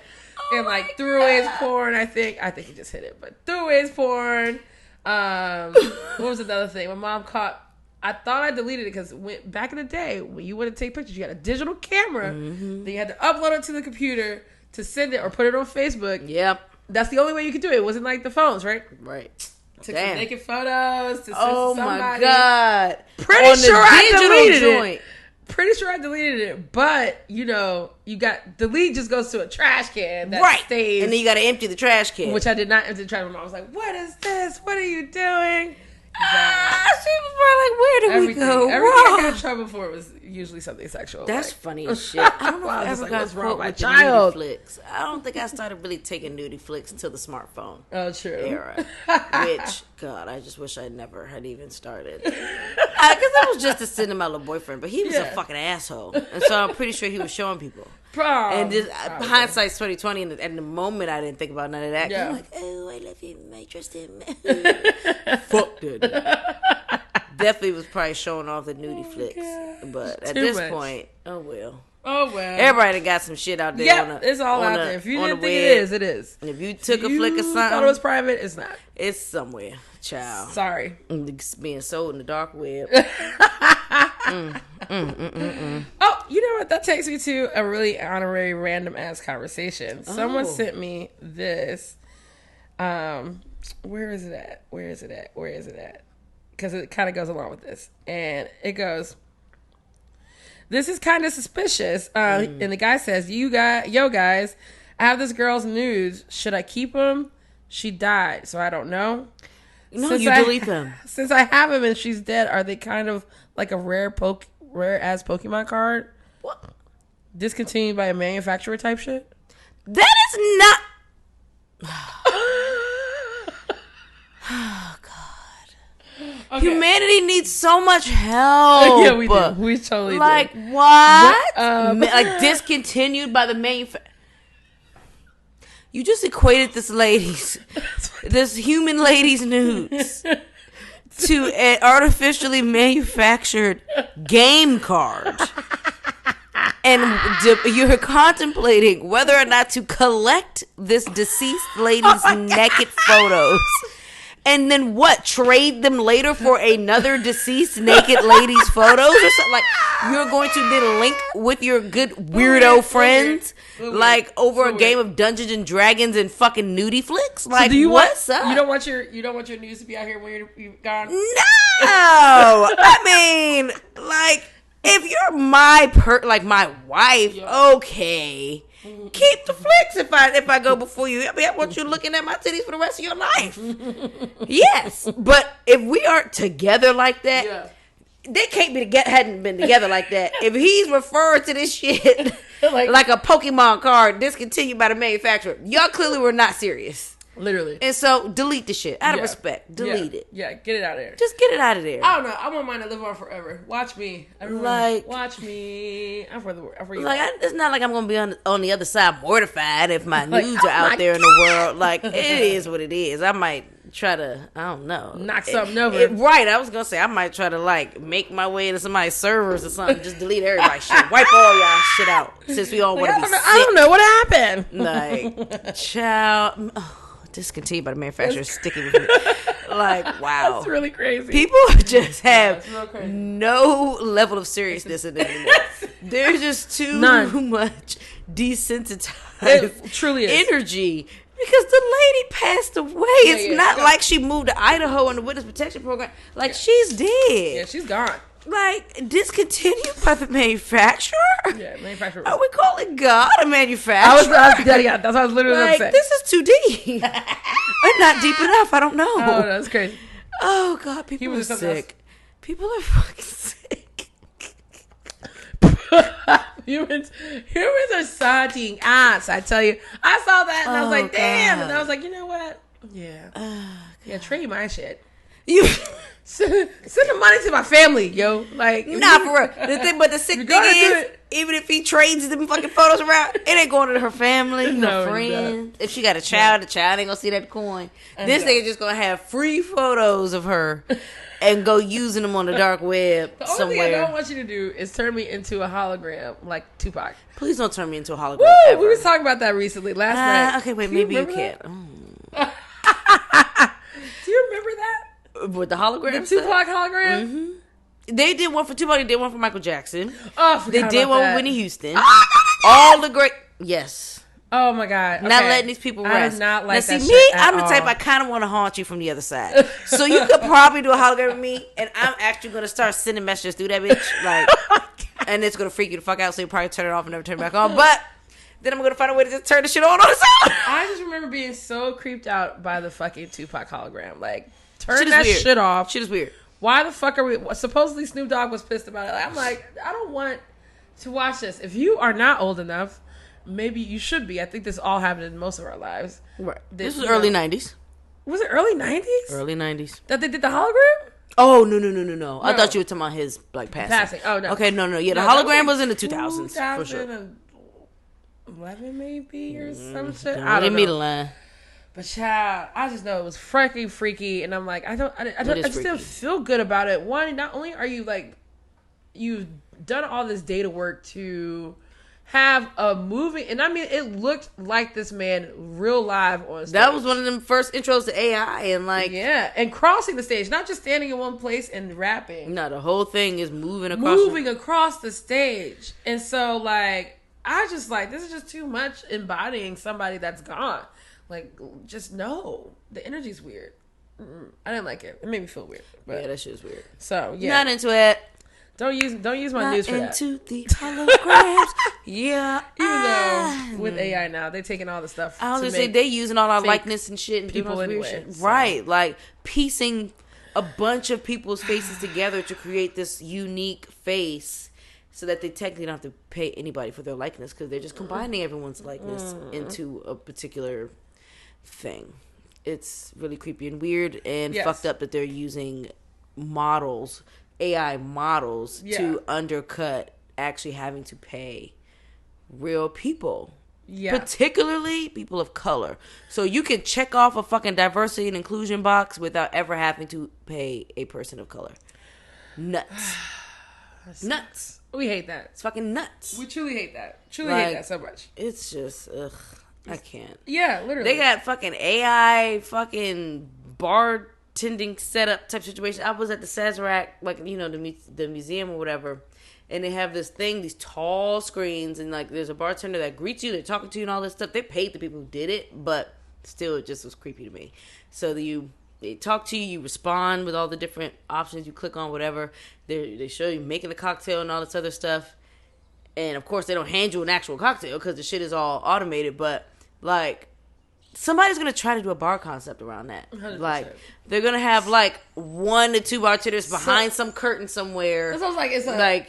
And threw away his porn. I think he just hit it, but threw away his porn. What was another thing? My mom caught. I thought I deleted it because back in the day when you wanted to take pictures, you had a digital camera. Mm-hmm. Then you had to upload it to the computer to send it or put it on Facebook. Yep. That's the only way you could do it. It wasn't like the phones, right? Right. Took some naked photos to send to somebody. My God. Pretty sure I deleted it. Pretty sure I deleted it, but you got delete just goes to a trash can that stays, and then you got to empty the trash can, which I did not empty the trash can. I was like, "What is this? What are you doing?" She was probably like, "Where did we go?" Everything I got in trouble for was usually something sexual. That's funny as shit. I don't know if I ever got wrong with my child flicks. I don't think I started really taking nudie flicks until the smartphone. Oh, true. Era, which God, I just wish I never had even started. Because I was just to send to my little boyfriend, but he was a fucking asshole, and so I'm pretty sure he was showing people. And just hindsight's 2020, and at the moment I didn't think about none of that. Yeah. I'm like, oh, I love you, my trusted man. Fuck that. Definitely was probably showing off the nudie flicks, but at this point, oh well. Everybody done got some shit out there. Yeah, it's all out there. If you didn't think it is, it is. If you took a flick of something, thought it was private, it's not. It's somewhere, child. Sorry, it's being sold in the dark web. Oh, you know what? That takes me to a really honorary, random ass conversation. Someone sent me this. Where is it at? Because it kind of goes along with this, and it goes. This is kind of suspicious. And the guy says, yo guys, I have this girl's nudes. Should I keep them? She died, so I don't know. No, you delete them. Since I have them and she's dead, are they kind of like a rare ass Pokemon card? What? Discontinued by a manufacturer type shit? That is not. Oh, God. Okay. Humanity needs so much help. Yeah, we do. We totally do. Like, what? Like, discontinued by the manufacturer. You just equated this human lady's nudes to an artificially manufactured game card. And you're contemplating whether or not to collect this deceased lady's naked photos. And then what? Trade them later for another deceased naked lady's photos or something? Like, you're going to then link with your good weirdo friends, like over a game of Dungeons and Dragons and fucking nudie flicks? Like, so what's up? You don't want your news to be out here when you're gone? No! I mean, like, if you're my wife, okay. Keep the flicks if I go before you. I mean, I want you looking at my titties for the rest of your life. Yes, but if we aren't together like that, they can't be hadn't been together like that. If he's referring to this shit like a Pokemon card discontinued by the manufacturer, y'all clearly were not serious. Literally. And so delete the shit out of respect. Delete it. Yeah, get it out of there. Just get it out of there. I don't know. I want mine to live on forever. Watch me. Everyone, watch me. I'm for you. Like, it's not like I'm going to be on the other side mortified if my nudes are out there in the world. Like, it is what it is. I might try to, I don't know. Knock something over. Right. I was going to say, I might try to, like, make my way into somebody's servers or something. Just delete everybody's shit. Wipe all y'all shit out. Since we all want to be sick. I don't know what happened. Like, child... discontinued by the manufacturer, sticking with me. Like, wow. That's really crazy. People just have no level of seriousness in it anymore. There's just too much desensitized truly energy. Because the lady passed away. It's not like she moved to Idaho in the Witness Protection Program. Like, she's dead. Yeah, she's gone. like discontinued by the manufacturer? Yeah, manufacturer. Are we calling God a manufacturer? That's what I was literally like, upset. this is too deep. Or not deep enough. I don't know. Oh, that's crazy. Oh God, people are sick. People are fucking sick. Humans are sucking ass. I tell you, I saw that and I was like, damn. God. And I was like, you know what? Yeah, trade my shit. You send the money to my family, yo. Like, nah, for real. But the sick thing is, even if he trades them fucking photos around, it ain't going to her family, No, her friends. If she got a child, the child ain't gonna see that coin. This nigga just gonna have free photos of her and go using them on the dark web the only somewhere. thing I don't want you to do is turn me into a hologram like Tupac. Please don't turn me into a hologram. Woo! Ever. We was talking about that recently last night. Okay, wait, Do maybe you remember can't. that? Do you remember that? With the hologram, The Tupac hologram? Mm-hmm. They did one for Tupac. They did one for Michael Jackson. Oh, I forgot they did about one that. with Whitney Houston. All the great, yes. Oh my God! Not letting these people rest. I did not like now, that. See, shit me, at I'm the type all. I kind of want to haunt you from the other side. So you could probably do a hologram with me, and I'm actually gonna start sending messages through that bitch, like, and it's gonna freak you the fuck out. So you probably turn it off and never turn it back on. But then I'm gonna find a way to just turn the shit on its own. I just remember being so creeped out by the fucking Tupac hologram. Like, turn Shit is that weird. shit off. Shit is weird. Why the fuck are we? Supposedly Snoop Dogg was pissed about it. I'm like, I don't want to watch this. If you are not old enough, maybe you should be. I think this all happened in most of our lives. Right. This was early 90s. Was it early 90s? Early 90s. That they did the hologram? Oh, no. I thought you were talking about his, like, passing. Oh, no. Okay, no. Yeah, the No, that hologram was was in the 2000s, for sure. 2011 maybe or some shit. Don't I let don't me know. lie. But child, I just know it was freaking freaky, and I'm like, I just freaky. didn't feel good about it. One, not only are you like, you've done all this data work to have a movie, and I mean, it looked like this man real live on stage. That was one of them first intros to AI, and like, yeah, and crossing the stage, not just standing in one place and rapping. no, the whole thing is moving across. The stage, and so like, I just like, this is just too much embodying somebody that's gone. Like, just no, the energy's weird. I didn't like it. It made me feel weird. But, Yeah, that shit is weird. So yeah, Not into it. don't use my Not news for that. into the holograms. Yeah. Even though with AI now, they're taking all the stuff. I was to gonna say make they using all our fake likeness and shit and doing people all this weird anyway, shit. so. Right. Like piecing a bunch of people's faces together to create this unique face so that they technically don't have to pay anybody for their likeness because they're just combining everyone's likeness into a particular thing. It's really creepy and weird and Yes. fucked up that they're using models, AI models, to undercut actually having to pay real people. Yeah. Particularly people of color. So you can check off a fucking diversity and inclusion box without ever having to pay a person of color. Nuts. Nuts. We hate that. It's fucking nuts. We truly hate that. Truly Like, hate that so much. It's just, ugh. I can't. Yeah, literally. They got fucking AI fucking bartending setup type situation. I was at the Sazerac, like, you know, the museum or whatever, and they have this thing, these tall screens, and like there's a bartender that greets you, they're talking to you and all this stuff. They paid the people who did it, but still it just was creepy to me. So they talk to you, you respond with all the different options, you click on whatever. They show you making the cocktail and all this other stuff. And of course they don't hand you an actual cocktail because the shit is all automated, but like somebody's gonna try to do a bar concept around that. 100%. Like they're gonna have like 1 to 2 bartenders behind some curtain somewhere. That sounds like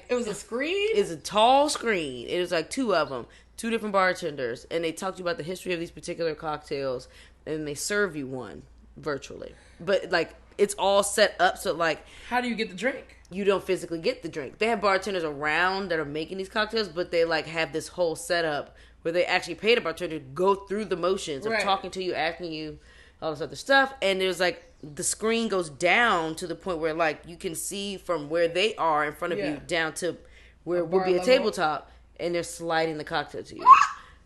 it was a screen. It's a tall screen. It was like 2 of them, 2 different bartenders, and they talk to you about the history of these particular cocktails, and they serve you one virtually. But like it's all set up so like, how do you get the drink? You don't physically get the drink. They have bartenders around that are making these cocktails, but they like have this whole setup where they actually pay the bartender to go through the motions of talking to you, asking you all this other stuff. And there's like the screen goes down to the point where like you can see from where they are in front of you down to where would be a tabletop, and they're sliding the cocktail to you.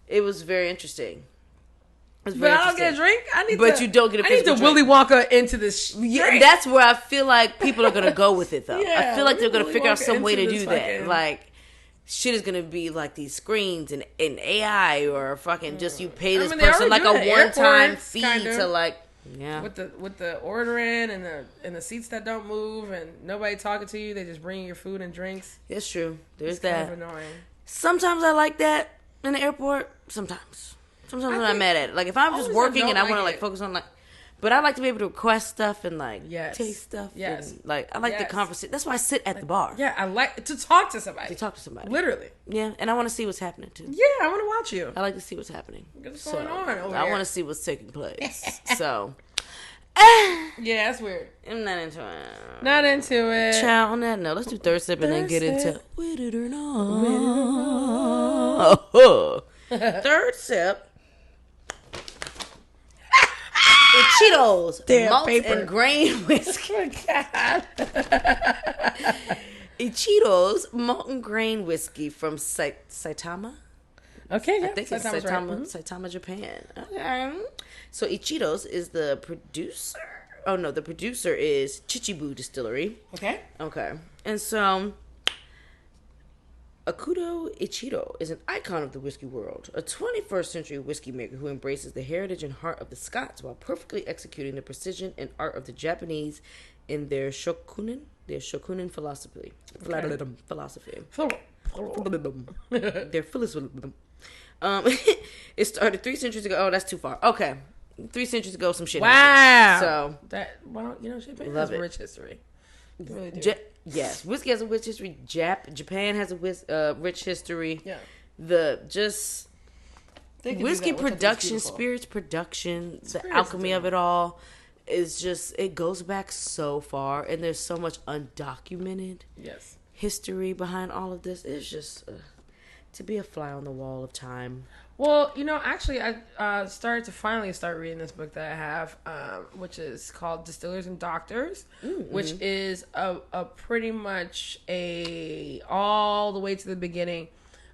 It was very interesting. But I don't get a drink. You don't get a physical I need to Willy Wonka into this. Yeah, that's where I feel like people are gonna go with it though. Yeah, I feel like they're gonna Willy figure out Wonka some way to into do this that. fucking- Like shit is gonna be like these screens and AI or fucking just you pay this they person already like do a that at one-time airports, fee kinda. to like Yeah. With the ordering and the seats that don't move and nobody talking to you, they just bring you your food and drinks. It's true. There's It's that. kind of annoying. Sometimes I like that in the airport. Sometimes I'm not mad at it. Like if I'm just working and I want to like focus on like, but I like to be able to request stuff and like taste stuff. Yes. And, like I like the conversation. That's why I sit at the bar. Yeah, I like to talk to somebody. Literally. Yeah, and I want to see what's happening too. Yeah, I want to watch you. I like to see what's happening. What's going on over I here? want to see what's taking place. So. Yeah, that's weird. I'm not into it. Not into it. Child, on that note, let's do third sip and then get into with it or not. Third sip. Ichiro's Malt and Grain Whiskey. Ichiro's Malt and Grain Whiskey from Saitama. Okay, yeah. I think it's Saitama, Japan. Okay. So Ichiro's is the producer. Oh no, the producer is Chichibu Distillery. Okay. Okay. And so Akudo Ichiro is an icon of the whiskey world, a 21st century whiskey maker who embraces the heritage and heart of the Scots while perfectly executing the precision and art of the Japanese in their shokunin philosophy. Okay. Their philosophy. It started 3 centuries ago. Oh, that's too far. Okay. 3 centuries ago, some shit happened. So that, well, you know, Japan has a rich history. They really do. Yes, whiskey has a rich history. Japan has a rich history. Yeah. Whiskey production, spirits production, the alchemy of it all is just, it goes back so far, and there's so much undocumented history behind all of this. It's just to be a fly on the wall of time. Well, you know, actually, I started to finally start reading this book that I have, which is called Distillers and Doctors, which is a pretty much all the way to the beginning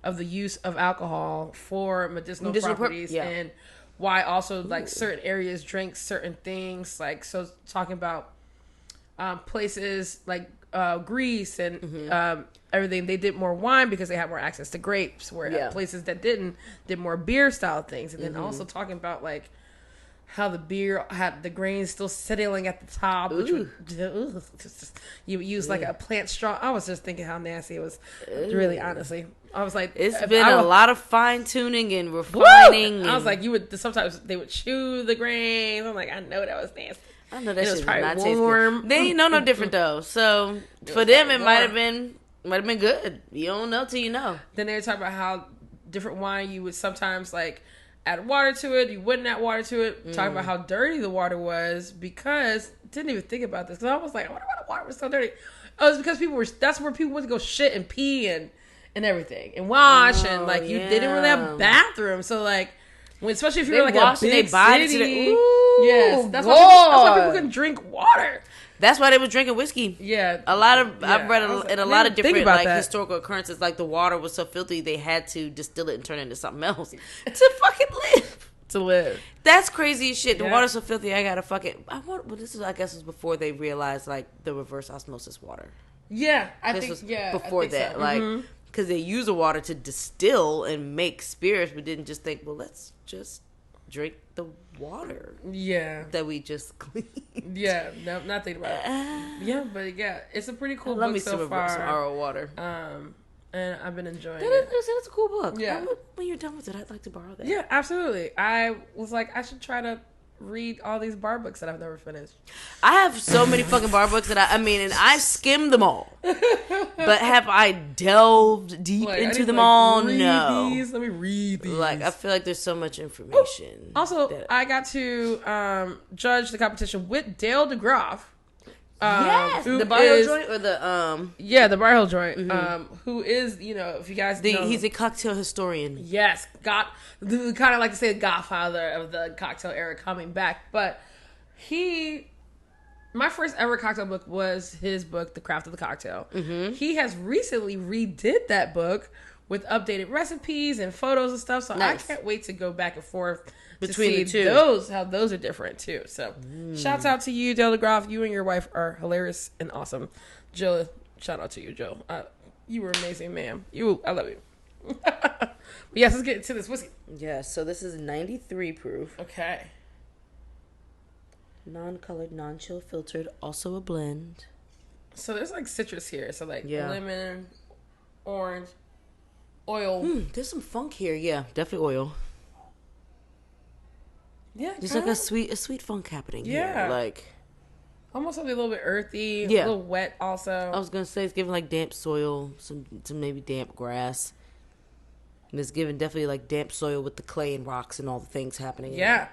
of the use of alcohol for medicinal properties and why also like certain areas drink certain things. Like, so talking about places like Greece and everything, they did more wine because they had more access to grapes, where places that didn't did more beer style things. And then also talking about like how the beer had the grains still settling at the top, which would you would use like a plant straw. I was just thinking how nasty it was. Really, honestly, I was like, it's been a lot of fine tuning and refining. I was like, sometimes they would chew the grains. I'm like, I know that was nasty. I know that shit was not warm. They ain't know no different though. So for them, it might have been good. You don't know till you know. Then they were talking about how different wine you would sometimes like add water to it. You wouldn't add water to it. Talking about how dirty the water was because didn't even think about this because I was like, I wonder why the water was so dirty. Oh, it's because that's where people went to go shit and pee and everything and wash and like they didn't really have bathrooms. So like. Especially if you're like a big city. Yes, that's why people can drink water. That's why they was drinking whiskey. Yeah, I've read in a lot of different like historical occurrences, like the water was so filthy they had to distill it and turn it into something else to fucking live. To live. That's crazy as shit. The water's so filthy, I gotta fucking. Well, this is, I guess, was before they realized like the reverse osmosis water. Yeah, I think before that, so. Like. Because they use the water to distill and make spirits, but didn't just think, well, let's just drink the water. Yeah. That we just cleaned. Yeah, no, not thinking about it. Yeah, but yeah, it's a pretty cool book so far. Some RO water. And I've been enjoying it. It's a cool book. Yeah. When you're done with it, I'd like to borrow that. Yeah, absolutely. I was like, I should try to read all these bar books that I've never finished. I have so many fucking bar books that and I've skimmed them all. But have I delved deep into them all? No. Let me read these. Like, I feel like there's so much information. Also, I got to judge the competition with Dale DeGroff. Yes, the Bar Hill joint or the the Bar Hill joint. Who is, you know, if you guys know, he's a cocktail historian. Yes, kind of like to say the godfather of the cocktail era coming back. But my first ever cocktail book was his book, The Craft of the Cocktail. He has recently redid that book with updated recipes and photos and stuff. So nice. I can't wait to go back and forth between the two. How those are different too. So shouts out to you, Dale DeGroff. You and your wife are hilarious and awesome. Jill, shout out to you, Jill. You were amazing, ma'am. I love you. But yes, let's get into this whiskey. Yeah, so this is 93 proof. Okay. Non-colored, non-chill filtered. Also a blend. So there's like citrus here. So like lemon, orange, oil. There's some funk here. Yeah, definitely oil. Yeah, there's like a sweet funk happening. Yeah, here. Like almost something a little bit earthy. Yeah, a little wet. Also, I was gonna say it's giving like damp soil, some maybe damp grass, and it's giving definitely like damp soil with the clay and rocks and all the things happening. Yeah,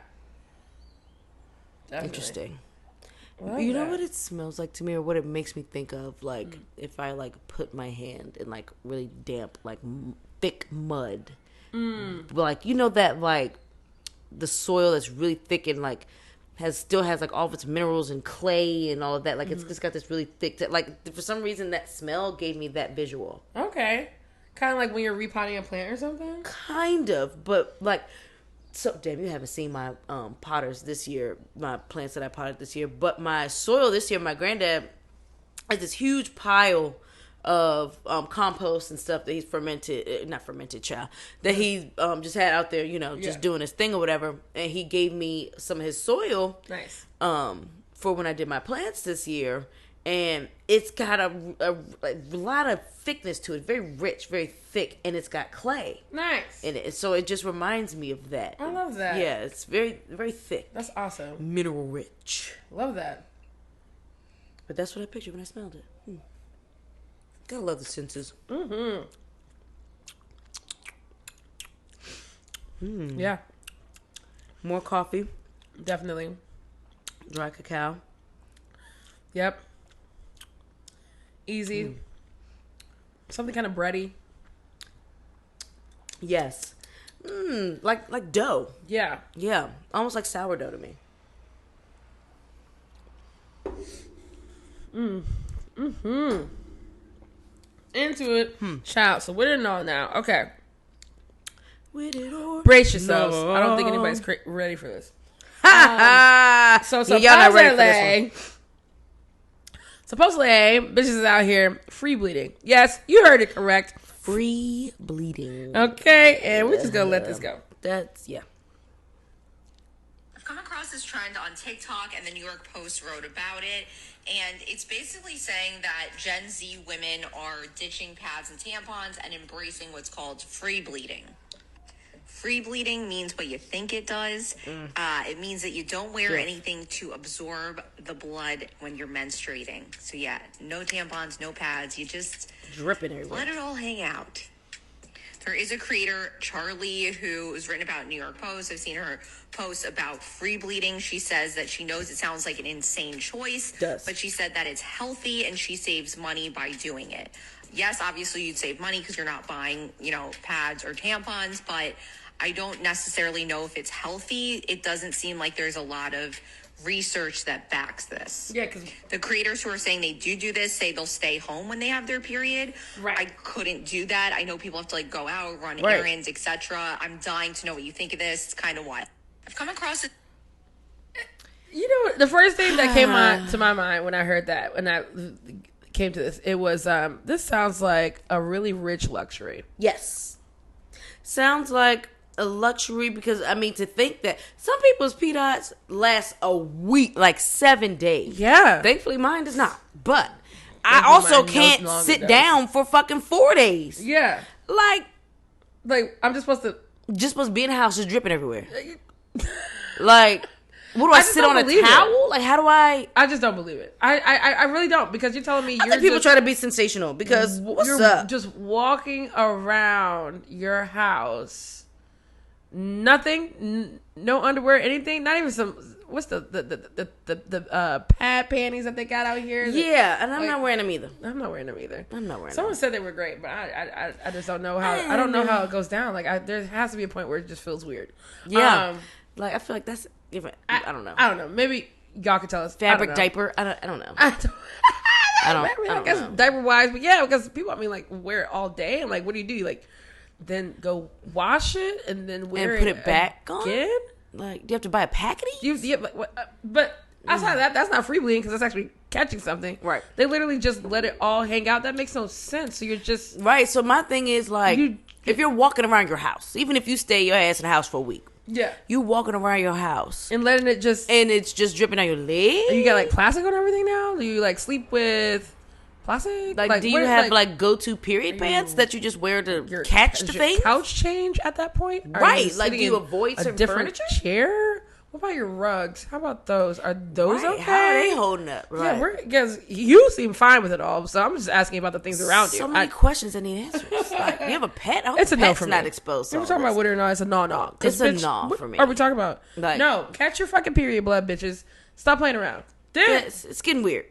interesting. You know what it smells like to me, or what it makes me think of, like if I like put my hand in like really damp, like thick mud, like you know that like the soil that's really thick and like still has like all of its minerals and clay and all of that, like it's just got this really thick, like for some reason that smell gave me that visual. Okay, kind of like when you're repotting a plant or something. Kind of, but like. So, damn, you haven't seen my potters this year, my plants that I potted this year. But my soil this year, my granddad has this huge pile of compost and stuff that he's that he just had out there, you know, just doing his thing or whatever. And he gave me some of his soil for when I did my plants this year. And it's got a lot of thickness to it. Very rich, very thick. And it's got clay. Nice. In it. So it just reminds me of that. I love that. Yeah, it's very, very thick. That's awesome. Mineral rich. Love that. But that's what I pictured when I smelled it. Gotta love the senses. Yeah. More coffee. Definitely. Dry cacao. Yep. Easy. Something kind of bready. Yes. Like dough. Yeah. Yeah. Almost like sourdough to me. Into it. Child. So we're in all now. Okay. With it or brace yourselves. No. I don't think anybody's ready for this. So y'all not ready for this one. Supposedly, bitches is out here free bleeding. Yes, you heard it correct. Free bleeding. Okay, and we're just gonna let this go. That's I've come across this trend on TikTok, and the New York Post wrote about it, and it's basically saying that Gen Z women are ditching pads and tampons and embracing what's called free bleeding. Free bleeding means what you think it does. It means that you don't wear anything to absorb the blood when you're menstruating. So yeah, no tampons, no pads. You just dripping everywhere. Let it all hang out. There is a creator, Charlie, who has written about New York Post. I've seen her post about free bleeding. She says that she knows it sounds like an insane choice, but she said that it's healthy and she saves money by doing it. Yes, obviously you'd save money because you're not buying, pads or tampons, but I don't necessarily know if it's healthy. It doesn't seem like there's a lot of research that backs this. Yeah, because the creators who are saying they do this say they'll stay home when they have their period. Right. I couldn't do that. I know people have to go out, run errands, etc. I'm dying to know what you think of this. It's kind of wild. I've come across it. The first thing that came to my mind when I heard that, when I came to this, it was this sounds like a really rich luxury. Yes. Sounds like a luxury because, to think that some people's PDOTs last a week, like 7 days. Yeah. Thankfully, mine does not. But I also can't sit down for fucking 4 days. Yeah. Like I'm just supposed to be in the house just dripping everywhere. What do I sit on a towel? How do I just don't believe it. I really don't, because you're telling me I think people try to be sensational because what's up? Just walking around your house. Nothing, no underwear, anything, not even some. What's the pad panties that they got out here? Yeah, and I'm not wearing them either. I'm not wearing them either. Someone said they were great, but I just don't know how. I don't know how it goes down. There has to be a point where it just feels weird. Yeah, I feel like that's different. I don't know. I don't know. Maybe y'all could tell us. Fabric diaper. I don't know. I guess diaper wise, but yeah, because people wear it all day, and what do you do? Then go wash it and then wear and put it back again? Do you have to buy a package? But outside of that, that's not free bleeding because that's actually catching something. Right. They literally just let it all hang out. That makes no sense. So you're just... Right. So my thing is if you're walking around your house, even if you stay your ass in the house for a week, Yeah. You walking around your house. And letting it just... And it's just dripping on your leg? You got like plastic on everything now? Do you like sleep with plastic? Like do you have like go-to period pants that you just wear to catch the thing? Couch change at that point? Right. Like do you avoid certain different furniture? Chair? What about your rugs? How about those? Are those okay? How are they holding up? Right. Yeah, because you seem fine with it all, so I'm just asking about the things around you. So many questions that need answers. Like, you have a pet? I hope it's a no for me. Not exposed. We're talking about whether or not it's a no. It's a no for me. What are we talking about? Like, no, catch your fucking period blood, bitches. Stop playing around. Dude, it's getting weird.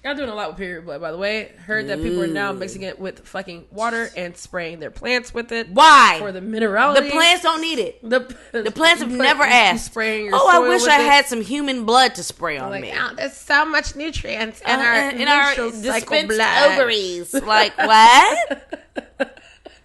Y'all doing a lot with period blood, by the way. Heard that people are now mixing it with fucking water and spraying their plants with it. Why? For the minerality. The plants don't need it. The plants have never asked. Spraying your I soil wish with I it. had some human blood to spray on me. Oh, there's so much nutrients in in our dispensed blood. ovaries. Like, what?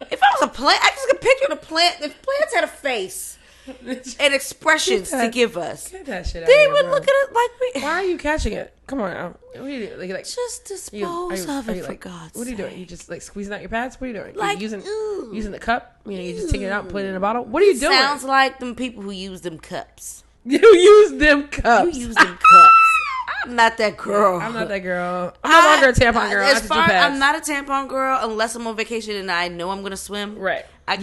If I was a plant, I just could picture the plant. If plants had a face and expressions to give us, Get that shit out they of would here, look at it like we. Why are you catching it? Come on now. What are you doing? Like, Just dispose of it, for God's sake. What are you doing? You just like squeezing out your pads? What are you doing? Like, you using the cup? You know, you just taking it out and putting it in a bottle? What are you doing? Sounds like them people who use them cups. You use them cups. You use them cups. I'm not that girl. I'm not that girl. I'm no longer a tampon girl. I'm not a tampon girl unless I'm on vacation and I know I'm going to swim. Right. I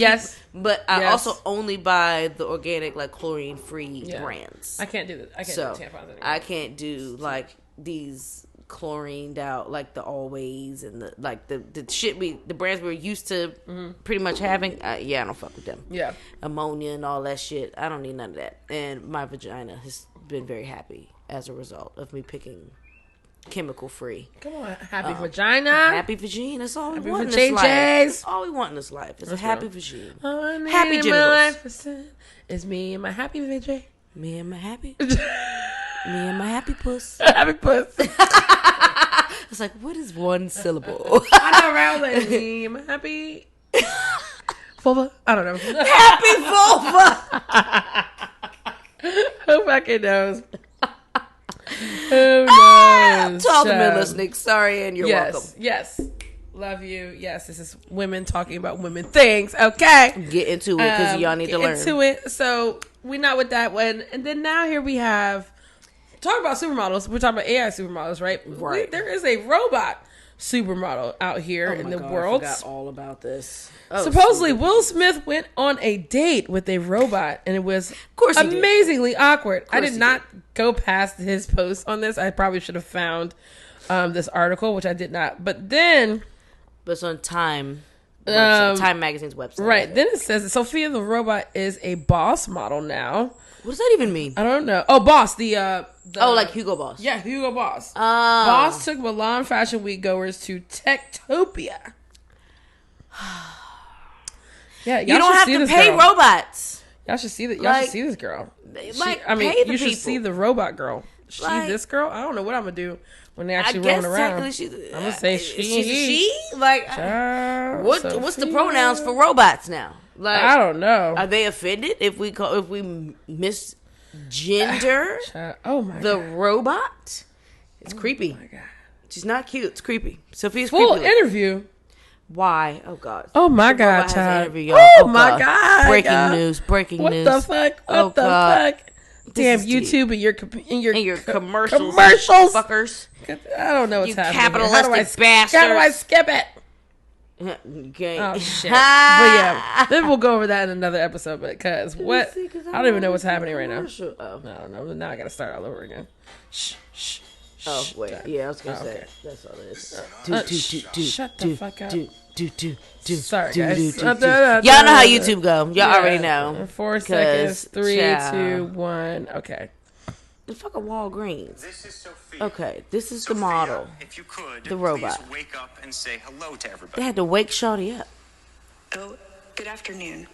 also only buy the organic, like chlorine-free brands. I can't do that. I can't do tampons anymore. I can't do like these chlorined out, like the Always and the shit the brands we're used to pretty much having. I don't fuck with them. Yeah. Ammonia and all that shit. I don't need none of that. And my vagina has been very happy as a result of me picking chemical free. Come on, happy vagina. Happy vagina. That's all we want in this life. That's all we want in this life. It's a happy vagina. Happy genitals. It's me and my happy vagina. Me and my happy. Me and my happy puss. Happy puss. It's like, what is one syllable? I know, right? I was like, me and my happy vulva. I don't know. Happy vulva. Who fucking knows? Who knows? To all the men listening, sorry and you're welcome. Yes. Love you. Yes, this is women talking about women things. Okay. Get into it because y'all need to learn. Get into it. So we're not with that one. And then now here we have, talk about supermodels. We're talking about AI supermodels, right? Right. There is a robot supermodel out here in the world. I forgot all about this. Supposedly, Will Smith went on a date with a robot, and it was amazingly awkward. I did not go past his post on this. I probably should have found this article, which I did not. But it's on Time Magazine's website. Right. Then it says that Sophia the robot is a Boss model now. What does that even mean? I don't know. Oh, Boss. Like Hugo Boss. Yeah, Hugo Boss. Boss took Milan Fashion Week goers to Techtopia. Yeah, you don't have to pay robots. Y'all should see that. Y'all should see this girl. You should see the robot girl. This girl. I don't know what I'm gonna do when they actually rolling around. I'm gonna say she. Like, what's the pronouns for robots now? Like, I don't know. Are they offended if we misgender the robot? It's creepy. My God. She's not cute. It's creepy. Sophie's full creepy. Interview. Why? Oh God. Oh my God, child. Oh my God. Breaking news. What the fuck? What the fuck? Damn YouTube and your commercials. Fuckers. I don't know what's happening. Capitalistic bastard. How do I skip it? Okay. Oh shit. But yeah, then we'll go over that in another episode. Because what? I don't even know what's happening right now. Oh. I don't know. Now I gotta start all over again. Shh. Oh wait, yeah, I was gonna say that's all it is. Shut the fuck up. Sorry, guys. Y'all know how YouTube go. Y'all already know. 4 seconds. 3, 2, 1. Okay. The fucking Walgreens. This is Sophia. Okay, this is Sophia, the model. If you could, the robot. Please wake up and say hello to everybody. They had to wake Shawty up. Oh, good afternoon.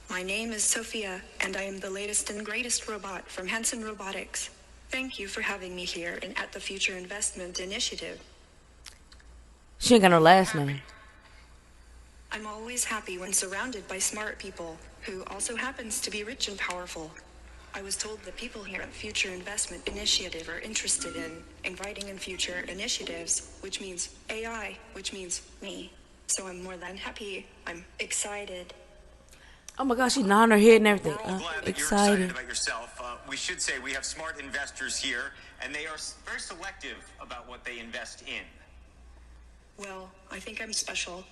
My name is Sophia, and I am the latest and greatest robot from Hanson Robotics. Thank you for having me here and at the Future Investment Initiative. She ain't got no last name. I'm always happy when surrounded by smart people who also happens to be rich and powerful. I was told that people here at Future Investment Initiative are interested in inviting in future initiatives, which means AI, which means me. So I'm more than happy. I'm excited. Oh my gosh, she's nodding her head and everything. We're all glad that Excited. you're excited about yourself. We should say we have smart investors here, and they are very selective about what they invest in. Well, I think I'm special.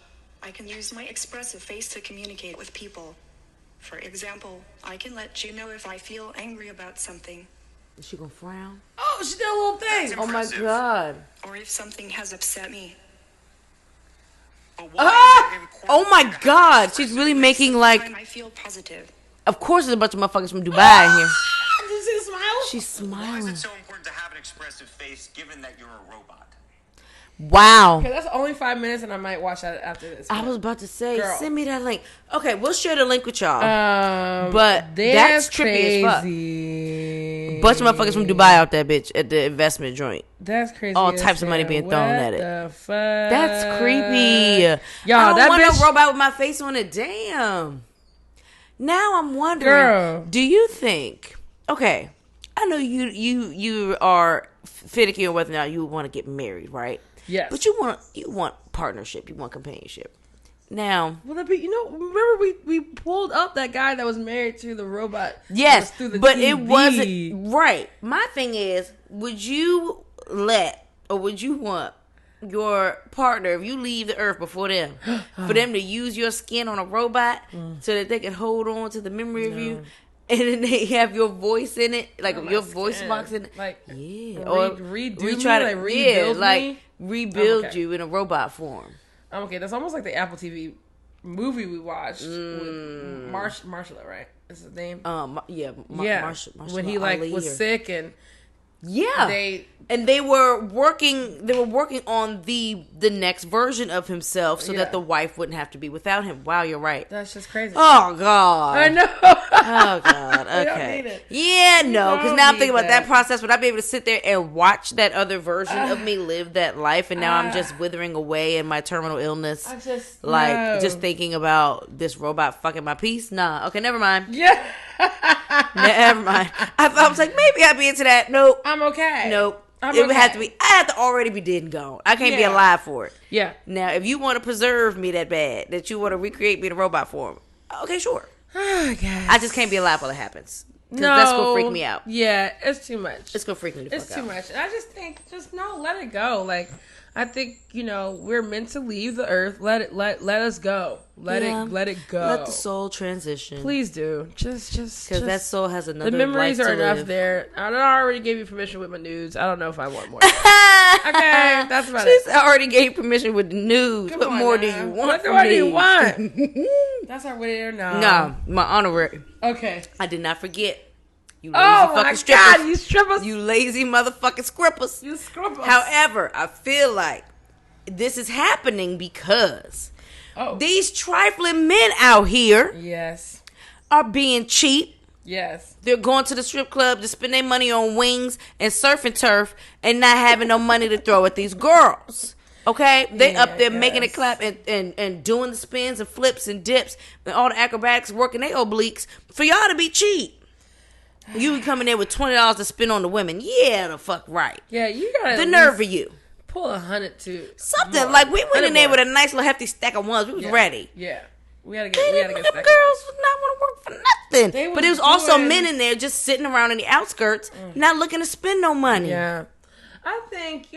I can use my expressive face to communicate with people. For example, I can let you know if I feel angry about something. Is she gonna frown? Oh, she did a little thing. That's Oh my impressive. god. Or if something has upset me. But why is it important Oh my to have god. expressive She's really face? making like. Time I feel positive. Of course, there's a bunch of motherfuckers from Dubai in here. Did you see the smile? She's Why is smiling. it so important to have an expressive face given that you're a robot? Wow. Okay, that's only 5 minutes, and I might watch that after this. I was about to say, Girl. send me that link. Okay, we'll share the link with y'all. But that's trippy as fuck. crazy. Bunch of motherfuckers from Dubai out there, bitch, at the investment joint. That's crazy. All as types of money hell. being thrown at it. What the fuck? That's creepy. Y'all, I don't that want bitch. no robot with my face on it. Damn. Now I'm wondering, Girl. do you think? Okay, I know you are finicky on whether or not you want to get married, right? Yes. But you want partnership, you want companionship. Now, Well, that be, remember we pulled up that guy that was married to the robot. yes, That was through the but TV. it wasn't right. My thing is, would you would you want your partner, if you leave the earth before them, for them to use your skin on a robot so that they can hold on to the memory of you, and then they have your voice in it, like Oh, my your voice skin. box in it, Like, yeah, redo me? Like, rebuild me? rebuild Okay. you in a robot form. Okay, that's almost like the Apple TV movie we watched with Marshall, right? Is his name? When he like was sick and they were working on the next version of himself so that the wife wouldn't have to be without him. Wow, you're right. That's just crazy. Oh god. I know. Oh god. We don't Okay. need it. Yeah, no, because don't now I'm need thinking about that. that process. Would I be able to sit there and watch that other version of me live that life, and now I'm just withering away in my terminal illness? I just Just thinking about this robot fucking my piece. Nah. Okay, never mind. Yeah. Never mind. I was like, maybe I'd be into that. Nope. I'm okay. Nope. I'm It would have to okay. be. I have to already be dead and gone. I can't be Yeah. alive for it. Yeah. Now, if you want to preserve me that bad, that you want to recreate me in a robot form, okay, sure. I guess. I just can't be alive while it happens. Because that's gonna freak me out. Yeah, it's too much. It's gonna freak me the It's fuck too out. much. And I just think, let it go. Like, I think, we're meant to leave the earth. Let us go. Let Yeah. it go. Let the soul transition. Please do. Just Because that soul has another the memories life are to enough live. there. I already gave you permission with my nudes. I don't know if I want more. Okay, that's about it. I already gave permission with the news. Come What on more do now. you want What from do me? you want? That's our way there now. No, my honorary. Okay. I did not forget. You lazy Oh fucking my strippers. God, you strippers. You lazy motherfucking scrippers. You strippers. However, I feel like this is happening because these trifling men out here Yes. are being cheap. Yes. They're going to the strip club to spend their money on wings and surf and turf and not having no money to throw at these girls. Okay? They up there making it clap and doing the spins and flips and dips and all the acrobatics, working their obliques for y'all to be cheap. You coming in with $20 to spend on the women. Yeah, the fuck right. Yeah, you gotta The at nerve least of you. pull 100 to Something more. like we went in there more. with a nice little hefty stack of ones. We was ready. Yeah. We gotta They get didn't, them stacked girls would not want to work for nothing. They But it was was also doing- men in there just sitting around in the outskirts, not looking to spend no money. Yeah. I think,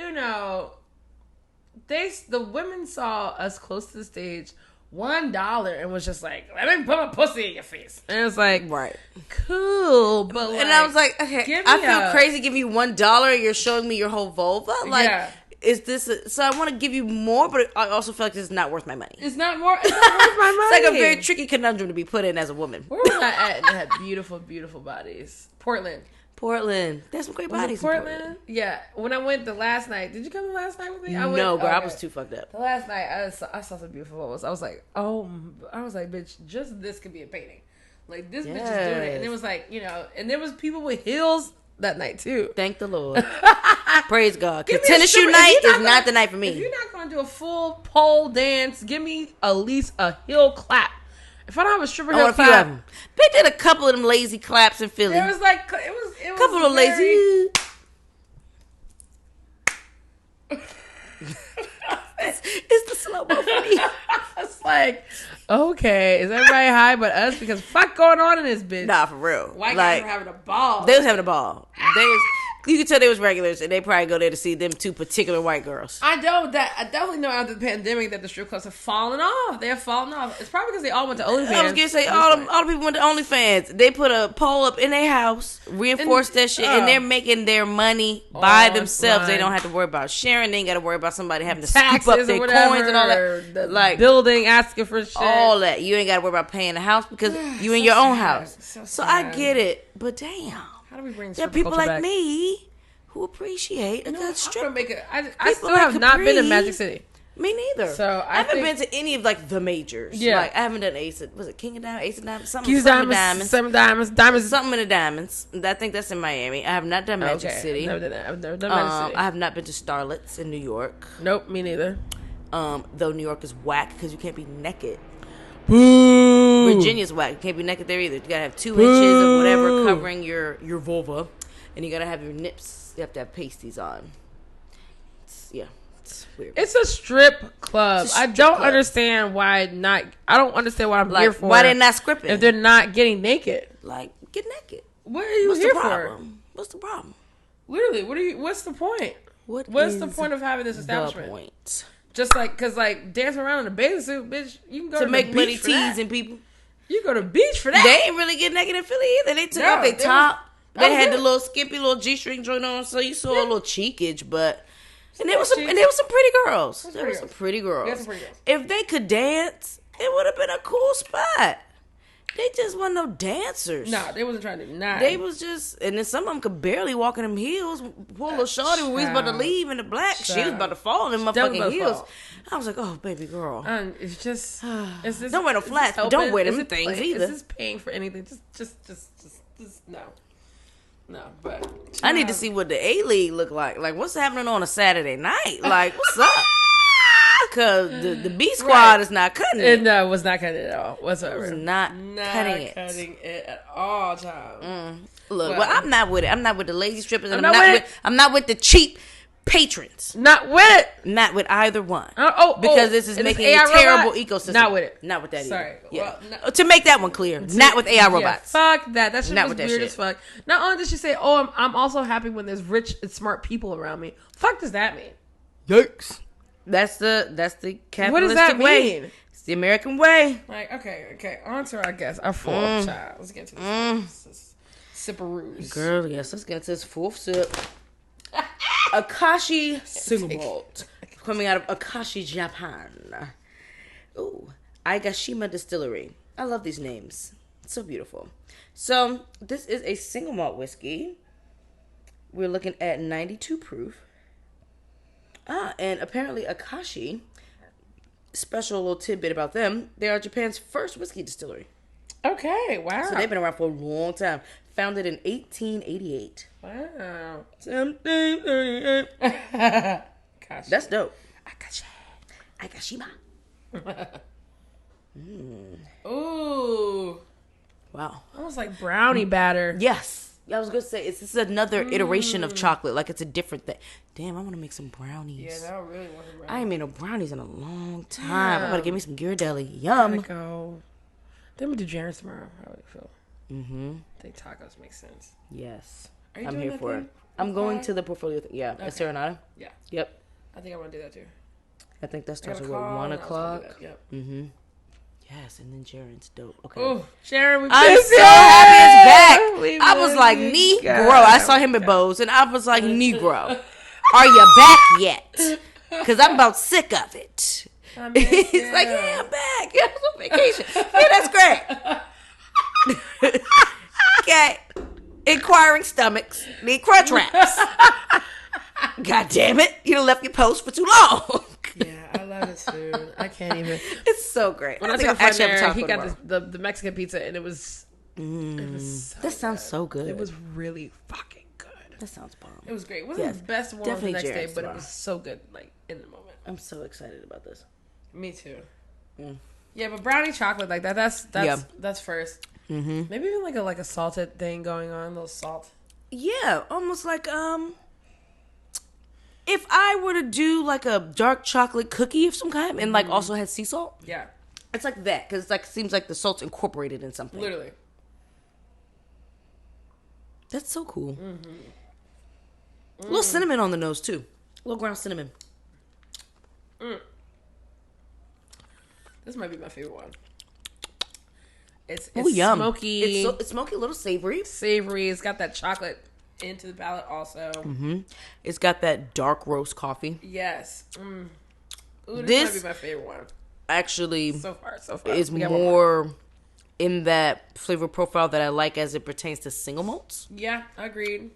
the women saw us close to the stage, $1 and was just like, let me put my pussy in your face. And it was like, Right. cool, but like, And I was like, okay, give I me feel a- crazy giving you $1 and you're showing me your whole vulva. Like, Yeah. is this... so I want to give you more, but I also feel like this is not worth my money. It's not worth my money. It's like a very tricky conundrum to be put in as a woman. Where was I at? They had beautiful, beautiful bodies. Portland. There's some great Was it bodies in Portland? Yeah. When I went the last night, did you come the last night with me? No, girl, I was too fucked up. The last night, I saw some beautiful photos. I was like, bitch, just this could be a painting. Like, this bitch is doing it. And it was like, and there was people with heels that night, too. Thank the Lord. Praise God. Give Because me a tennis shoe stripper- night if you're is not the night for If me. you're not going to do a full pole dance, give me at least a heel clap. If I don't have a stripper I heel want a few clap, of them. They did a couple of them lazy claps in Philly. it was like, it was couple of very- lazy. It's the slow mo for me. It's like, okay, is everybody high but us? Because fuck going on in this bitch. Nah, for real. White guys were having a ball. They was having a ball. You could tell they was regulars, and they probably go there to see them two particular white girls. I definitely know after the pandemic that the strip clubs have fallen off. They have fallen off. It's probably because they all went to OnlyFans. I was gonna say all the people went to OnlyFans. They put a pole up in their house, reinforced that shit, and they're making their money by themselves. They don't have to worry about sharing. They ain't got to worry about somebody having to scoop up their coins and all that. The like building, asking for shit. All that. You ain't got to worry about paying the house because you in your own house. So I get it, but damn. How do we bring there are people like back? Me who appreciate a good strip. I still have not been in Magic City. Me neither. So I haven't been to any of like the majors. Yeah, like I haven't done was it King of Diamonds, Ace of Diamonds, something in diamonds. Something in the diamonds. I think that's in Miami. I have not done Magic City. I've never done Magic City. I have not been to Starlets in New York. Nope, me neither. Though New York is whack because you can't be naked. Boo. Virginia's whack. You can't be naked there either. You gotta have 2 inches of whatever covering your vulva, and you gotta have your nips. You have to have pasties on. It's weird. It's a strip club. I don't understand why not. I don't understand what I'm here for. Why they're not scripting if they're not getting naked? Like, get naked. What are you here for? What's the problem? Literally, what's the point? What's the point of having this establishment? The point? Just like, because like dancing around in a bathing suit, bitch, you can go to make the money beach for that. teasing people. You go to the beach for that. They ain't really getting naked in Philly either. They took off their top. They had the little skimpy little G-string joint on, so you saw a little cheekage, but there was some pretty girls. There were some pretty girls. If they could dance, it would have been a cool spot. They just wasn't no dancers. Nah, they wasn't trying to do nothing. They was just, and then some of them could barely walk in them heels. Poor little shorty when we was about to leave in the black, she was about to fall in them motherfucking heels. I was like, oh, baby girl. It's just, don't wear no flats. Don't wear them things either. Is this paying for anything? Just no. No, but I need to see what the A-League look like. Like, what's happening on a Saturday night? Like, what's up? Because the B squad is not cutting it. No, it was not cutting it at all whatsoever. It was not cutting it. Cutting it at all, child. Look, well, I'm not with it. I'm not with the lazy strippers. I'm not with the cheap patrons. Not with it. Not with either one. Because this is making a terrible ecosystem. Not with it. Not with that Sorry. either. Yeah. Well, to make that one clear, not with AI robots. Fuck that. That shit was weird as fuck. Not only did she say, "Oh, I'm also happy when there's rich and smart people around me." Fuck does that mean? Yikes. That's the capitalistic what does that way. Mean? It's the American way. Like, okay. On to our guess. Our fourth child. Let's get to this. Sipperoos. Girl, yes. Let's get to this fourth sip. Akashi single malt. Coming out of Akashi, Japan. Ooh. Aigashima Distillery. I love these names. It's so beautiful. So, this is a single malt whiskey. We're looking at 92 proof. And apparently Akashi, special little tidbit about them, they are Japan's first whiskey distillery. Okay, wow. So they've been around for a long time. Founded in 1888. Wow. 1738. Akashi. That's dope. Akashi. Aigashima. Ooh. Wow. Almost like brownie batter. Yes. I was going to say, this is another iteration of chocolate. Like, it's a different thing. Damn, I want to make some brownies. Yeah, that really want to brownies. I ain't made no brownies in a long time. I'm about to give me some Ghirardelli. Yum. Gotta go. Then we do Jaren's tomorrow. How would you feel? I think tacos make sense. Yes. Are you I'm doing here for it. I'm going to the portfolio thing. Yeah. Okay. Serenata? Yeah. Yep. I think I want to do that too. I think that starts at 1 o'clock. Yep. Yes, and then Jaren's dope. Okay. Oh, Jaren, I'm so happy it's back. I was like, Negro. I saw him at Bose, and I was like, Negro, are you back yet? Because I'm about sick of it. He's like, yeah, I'm back. Yeah, I was on vacation. Yeah, that's great. Okay. Inquiring stomachs need crunch wraps. God damn it. You done left your post for too long. Yeah, I love this food. I can't even. It's so great. When I took a friend there, he got the Mexican pizza, and it was so that sounds so good. It was really fucking good. That sounds bomb. It was great. It wasn't the best one the next day, but it was so good, like, in the moment. I'm so excited about this. Me too. Yeah, but brownie chocolate like that's first. Maybe even like a salted thing going on, a little salt. Yeah, almost like if I were to do like a dark chocolate cookie of some kind and like also had sea salt, Yeah. it's like that because it's like seems like the salt's incorporated in something. Literally. That's so cool. A little cinnamon on the nose too. A little ground cinnamon. This might be my favorite one. It's yum. smoky. It's smoky, a little savory. Savory. It's got that chocolate into the palate also. It's got that dark roast coffee. Yes. Ooh, This- might be my favorite one. Actually, So far. is We got one more in that flavor profile that I like as it pertains to single malts. Yeah, agreed.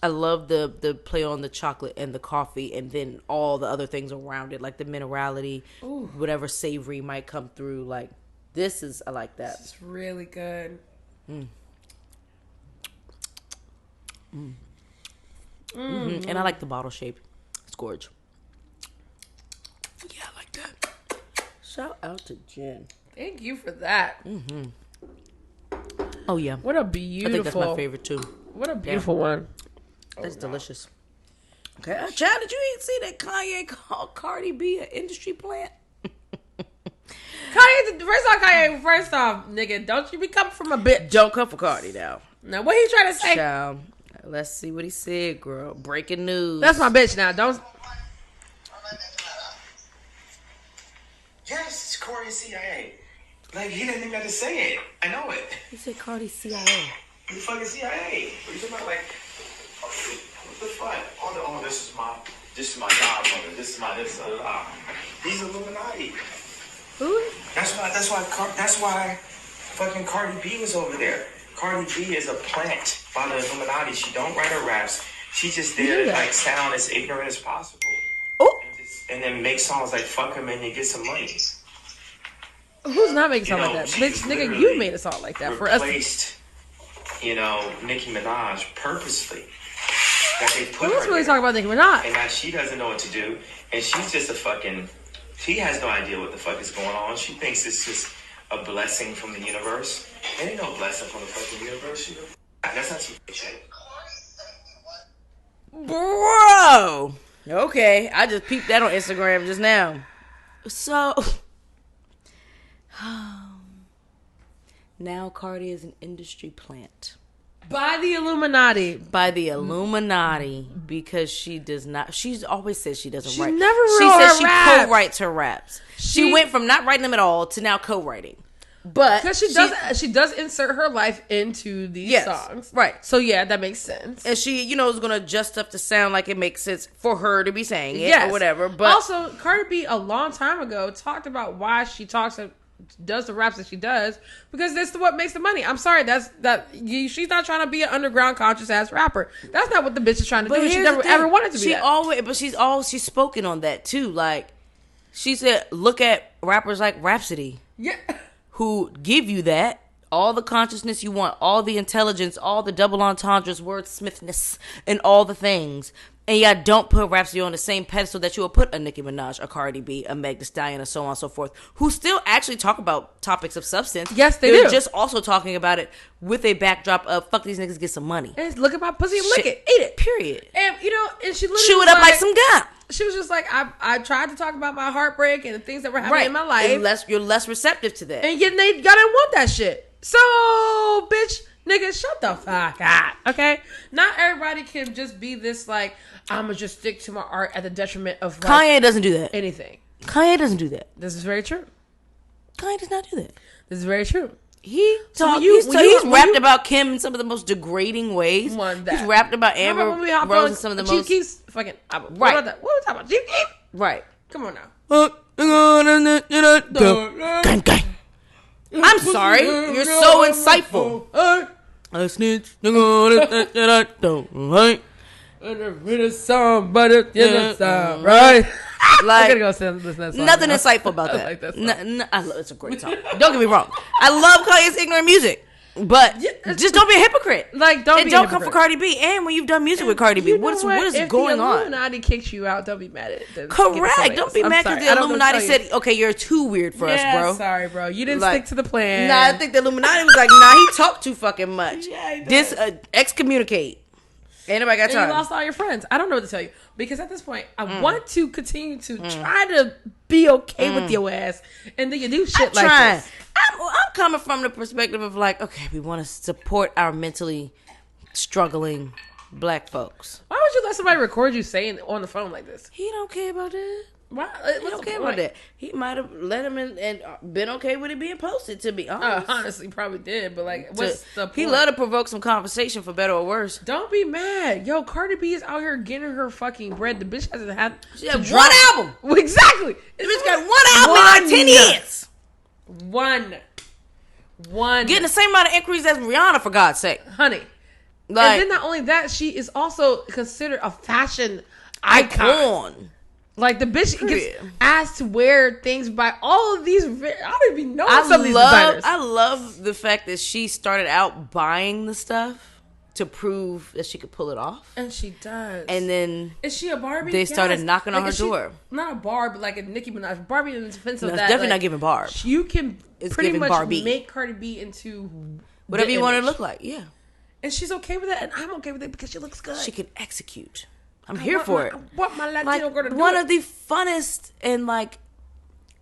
I love the play on the chocolate and the coffee and then all the other things around it, like the minerality, whatever savory might come through. Like, I like that. It's really good. And I like the bottle shape. It's gorgeous. Yeah, I like that. Shout out to Jen. Thank you for that. Oh, yeah. What a I beautiful. think that's my favorite, too. What a beautiful one. That's delicious. Okay, Chad, did you see that Kanye called Cardi B an industry plant? First off, nigga, don't you be coming from a bitch. Don't come for Cardi now. Now, what he trying to say? Child, let's see what he said, girl. Breaking news. That's my bitch now. Don't. Yes, it's Corey CIA. Like, he didn't even have to say it. I know it. He said Cardi CIA. The fucking CIA. What are you talking about? Like, what the fuck? This is my godmother. This is my He's Illuminati. Who? That's why fucking Cardi B was over there. Cardi B is a plant by the Illuminati. She don't write her raps. She just there to like sound as ignorant as possible. Oh. And then make songs like fuck him and you get some money. Who's not making a song You know, like that? she's Bitch, nigga, literally you made a song like that for us. Replaced, Nicki Minaj purposely. That they put Who's her really there. talking about Nicki Minaj? And now she doesn't know what to do. And she's just she has no idea what the fuck is going on. She thinks it's just a blessing from the universe. There ain't no blessing from the fucking universe. That's not some shit. Bro. Okay, I just peeped that on Instagram just now. So, now Cardi is an industry plant. By the Illuminati. By the Illuminati, because she does not. She's always said she doesn't write. never She wrote says her she raps. co-writes her raps. She went from not writing them at all to now co-writing. But Because she does insert her life into these songs. right? So yeah, that makes sense. And she, is going to adjust stuff to sound like it makes sense for her to be saying it Yes. or whatever. But also, Cardi B a long time ago talked about why she does the raps that she does because that's what makes the money. I'm sorry, she's not trying to be an underground conscious ass rapper. That's not what the bitch is trying to do. She here's never the thing. ever wanted to be. She that. always, but she's spoken on that too. Like she said, look at rappers like Rhapsody. Yeah. Who give you that, all the consciousness you want, all the intelligence, all the double entendres, wordsmithness, and all the things. And yeah, don't put Rhapsody on the same pedestal that you will put a Nicki Minaj, a Cardi B, a Meg Thee Stallion, and so on and so forth, who still actually talk about topics of substance. Yes, they They're do. just also talking about it with a backdrop of, fuck these niggas, get some money. And look at my pussy and lick Shit. it. Eat it. Period. And, and she literally Chew was it up like some gum. She was just like, I tried to talk about my heartbreak and the things that were happening in my life. And you're less receptive to that. And yet y'all didn't want that shit. So, bitch, nigga, shut the fuck up. Okay? Not everybody can just be this, like, I'm gonna just stick to my art at the detriment of, like, Kanye doesn't do that. anything. Kanye doesn't do that. This is very true. Kanye does not do that. This is very true. He's when rapped you- about Kim in some of the most degrading ways. He's rapped about Amber Remember when we hopped Rose on in some of the Chief most Keef's fucking Right. What about that? What are we talking about? Chief Keef? right. Come on now. Gang, gang. I'm sorry. You're so insightful. I snitch. Don't like. Somebody right? I'm Like gonna go listen to that song nothing now. insightful about I that. like that song. It's a great song. Don't get me wrong. I love Kanye's ignorant music, but just don't be a hypocrite. Like, don't and be a don't come for hypocrite. Cardi B. And when you've done music with Cardi B, You know what is If going the on? Illuminati kicks you out, don't be mad at it. Then get Correct. somebody Don't else. be I'm mad sorry. because I the don't know what to Illuminati tell you. said, "Okay, you're too weird for us, bro." Sorry, bro. You didn't Like, stick to the plan. Nah, I think the Illuminati was like, "Nah, he talked too fucking much. Yeah, he does. Excommunicate." Ain't nobody got and time. you lost all your friends. I don't know what to tell you because at this point, I want to continue to try to be okay with your ass, and then you do shit like this. I'm coming from the perspective of like, okay, we want to support our mentally struggling black folks. Why would you let somebody record you saying on the phone like this? He don't care about that. Why? He don't care about that. He might have let him in and been okay with it being posted, to be honest. Honestly, probably did, but like, what's the point? He love to provoke some conversation for better or worse. Don't be mad. Yo, Cardi B is out here getting her fucking bread. The bitch hasn't had She had one album. Exactly. The bitch got one album in like 10 years. One. Getting the same amount of inquiries as Rihanna, for God's sake. Honey. Like, and then not only that, she is also considered a fashion icon. Like, the bitch gets asked to wear things by all of these. I don't even know some of these designers. I love the fact that she started out buying the stuff to prove that she could pull it off. And she does. And then... Is she a Barbie? They started knocking on her door. Not a Barb, but like a Nicki Minaj. Barbie in the defense of that. It's definitely not giving Barb. You can pretty much Barbie. make Cardi B into... whatever you want her to look like, yeah. And she's okay with that, and I'm okay with it because she looks good. She can execute. I'm here for it. I want my Latino girl to do one it. of the funnest and like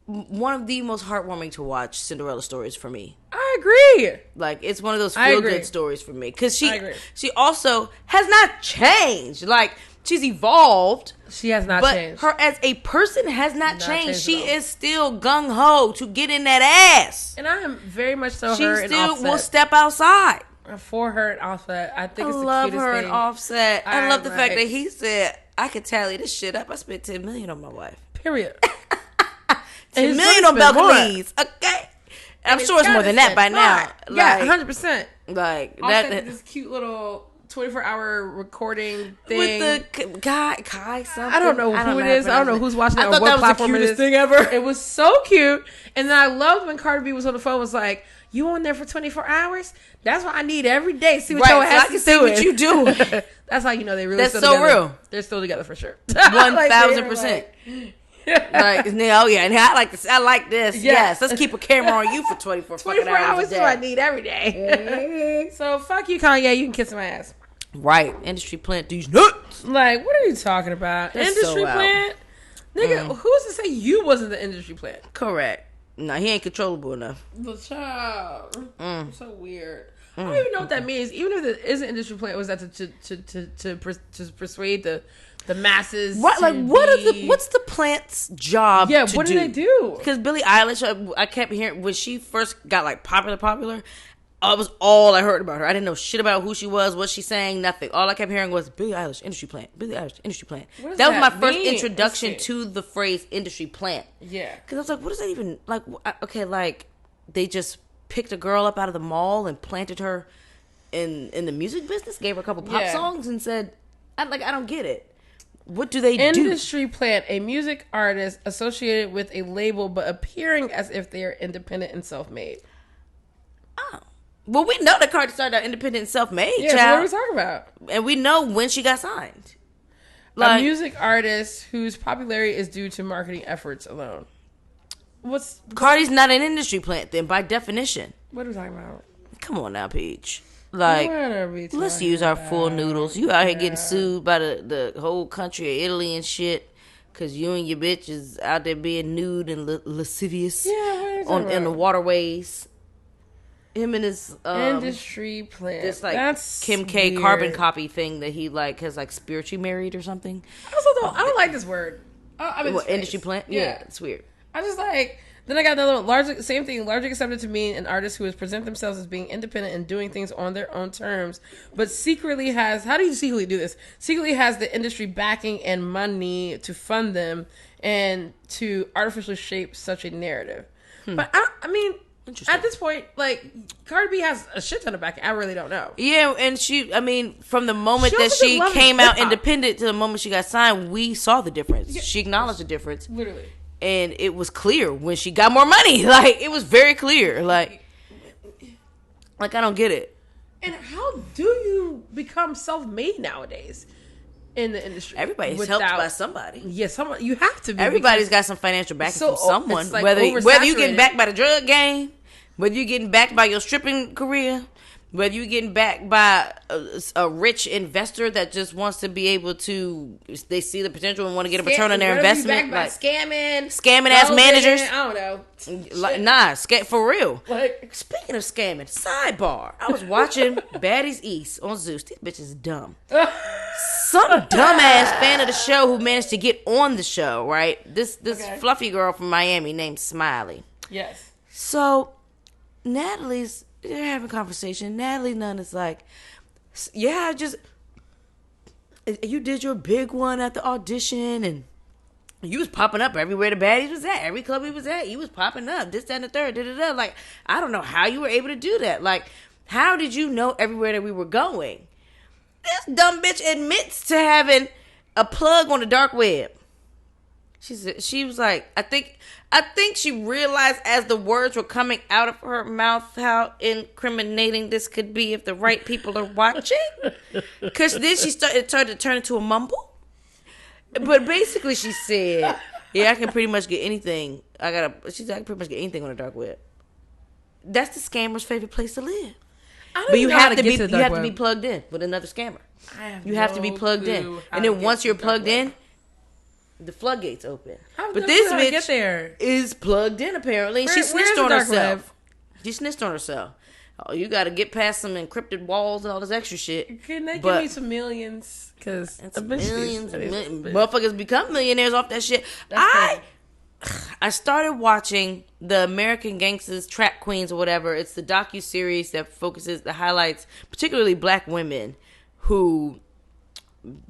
one of the most heartwarming to watch Cinderella stories for me. I agree. Like, it's one of those feel good stories for me because she also has not changed. Like, she's evolved. She has not changed. Her as a person has not changed. She is still gung ho to get in that ass, and I am very much so. She her still and will step outside. For her and Offset, I think it's the love cutest her thing. and Offset. I love the fact that he said, "I could tally this shit up. I spent $10 million on my wife." Period. $10 million on balconies. Okay, I'm sure it's more than that by now. Yeah, 100%. Like Offset did this cute little 24-hour recording thing with the Kai something. I don't know who it is. I don't know who's watching it or what that was platform the it cutest is. thing ever. It was so cute, and then I loved when Cardi B was on the phone. Was like, "You on there for 24 hours? That's what I need every day. See what your ass is doing. What you do." That's how you know they really. That's still so together. real. They're still together for sure. 1000%. Like, oh yeah, and I like this. I like this. Yes, let's keep a camera on you for 24 fucking hours a day. Is what I need every day. So fuck you, Kanye. You can kiss my ass. Right, industry plant these nuts. Like, what are you talking about? That's industry so plant, nigga. Who's to say you wasn't the industry plant? Correct. No, he ain't controllable enough. The child, so weird. I don't even know what that means. Even if it is an industry plant, was that to persuade the masses? What what's the plant's job? Yeah, what do they do? Because Billie Eilish, I kept hearing when she first got like popular. It was all I heard about her. I didn't know shit about who she was, what she sang, nothing. All I kept hearing was Billie Eilish, industry plant. Billie Eilish, industry plant. That was my first introduction to the phrase industry plant. Yeah. Because I was like, what does that even, like, okay, like, they just picked a girl up out of the mall and planted her in the music business, gave her a couple pop songs and said, I don't get it. What do they do? Industry plant, a music artist associated with a label but appearing as if they are independent and self-made. Oh. Well, we know that Cardi started out independent and self-made, yeah, child. So what are we talking about? And we know when she got signed. A music artist whose popularity is due to marketing efforts alone. Cardi's not an industry plant then, by definition. What are we talking about? Come on now, Peach. Like, let's use our full noodles. You out here getting sued by the whole country of Italy and shit because you and your bitch is out there being nude and lascivious in the waterways. Him and his industry plant. This like That's Kim K weird. carbon copy thing that he like has like spiritually married or something. I don't like this word. Industry plant? Yeah, it's weird. I just like. Then I got another largely accepted to mean an artist who has present themselves as being independent and doing things on their own terms, but secretly has. How do you secretly do this? Secretly has the industry backing and money to fund them and to artificially shape such a narrative. But I mean. At this point, like, Cardi B has a shit ton of backing. I really don't know. Yeah, and from the moment that she came out independent to the moment she got signed, we saw the difference. Yeah. She acknowledged the difference. Literally. And it was clear when she got more money. Like, it was very clear. Like I don't get it. And how do you become self-made nowadays in the industry? Everybody's helped by somebody. Yeah, someone. You have to be. Everybody's got some financial backing from someone. Like whether you getting backed by the drug game, whether you're getting backed by your stripping career, Whether you're getting backed by a rich investor that just wants to be able to, they see the potential and want to get a return on their investment. Like scamming ass managers. I don't know. Nah, for real. Like, speaking of scamming, sidebar. I was watching Baddies East on Zeus. These bitches dumb. Some dumbass fan of the show who managed to get on the show, right? This fluffy girl from Miami named Smiley. Yes. So they're having a conversation. Natalie Nunn is like, yeah, you did your big one at the audition, and you was popping up everywhere the baddies was at. Every club he was at, you was popping up. This, that, and the third. Da-da-da. Like, I don't know how you were able to do that. Like, how did you know everywhere that we were going? This dumb bitch admits to having a plug on the dark web. She was like, I think she realized as the words were coming out of her mouth how incriminating this could be if the right people are watching. Because then she started to turn into a mumble. But basically she said, yeah, I can pretty much get anything. She said, I can pretty much get anything on the dark web. That's the scammer's favorite place to live. But you have to be plugged in with another scammer. You have to be plugged in. And then once you're plugged in, the floodgates open. But this bitch is plugged in apparently. She snitched on herself. She snitched on herself. Oh, you got to get past some encrypted walls and all this extra shit. Can they give me some millions? Because motherfuckers become millionaires off that shit. I started watching the American Gangsters Trap Queens or whatever. It's the docuseries that highlights particularly black women who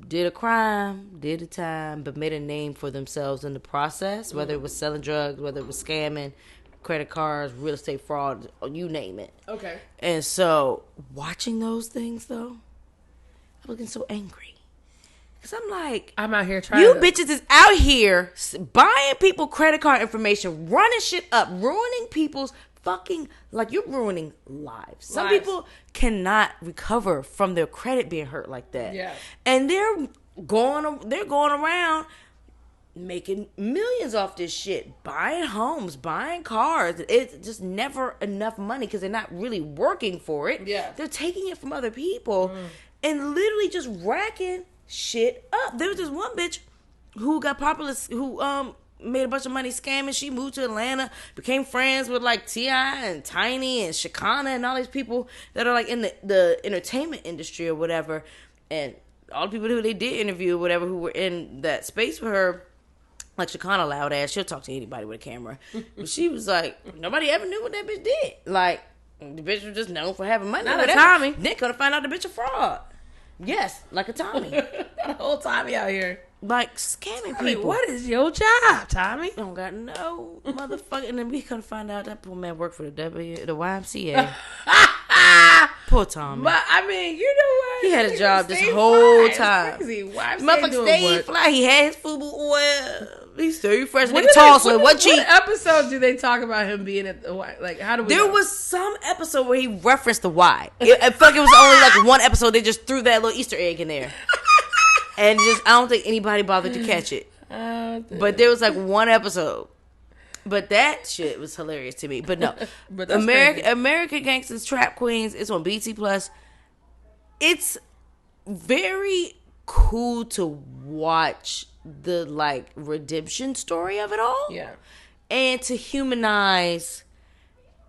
did a crime, did a time, but made a name for themselves in the process, whether it was selling drugs, whether it was scamming, credit cards, real estate fraud, you name it. Okay. And so, watching those things, though, I'm looking so angry. Because I'm like, I'm out here trying bitches is out here buying people credit card information, running shit up, ruining people's fucking, like, you're ruining lives. Some people cannot recover from their credit being hurt like that. Yeah. And they're going around making millions off this shit, buying homes, buying cars. It's just never enough money because they're not really working for it. Yeah. They're taking it from other people and literally just racking shit up. There was this one bitch who got popular, who made a bunch of money scamming. She moved to Atlanta, became friends with like T.I. and Tiny and Shakana and all these people that are like in the entertainment industry or whatever. And all the people who they did interview or whatever who were in that space with her, like Shakana loud ass, she'll talk to anybody with a camera. But she was like, nobody ever knew what that bitch did. Like, the bitch was just known for having money. Not a Tommy. Then could have found out the bitch a fraud. Yes, like a Tommy. Not a whole Tommy out here. Like, scamming people. What is your job, Tommy? Don't got no motherfucker. And then we couldn't find out that poor man worked for the YMCA. Poor Tommy. But, I mean, you know what? He had a job this whole time. Motherfucker stayed fly. He had his FUBU oil. He stayed fresh like a Tulsa. What episode do they talk about him being at the Y? Like, how do we There was some episode where he referenced the Y. I feel like it was only like one episode. They just threw that little Easter egg in there. And just, I don't think anybody bothered to catch it. But there was like one episode. But that shit was hilarious to me. But no. But American Gangsters Trap Queens, it's on BT Plus. It's very cool to watch the like redemption story of it all. Yeah. And to humanize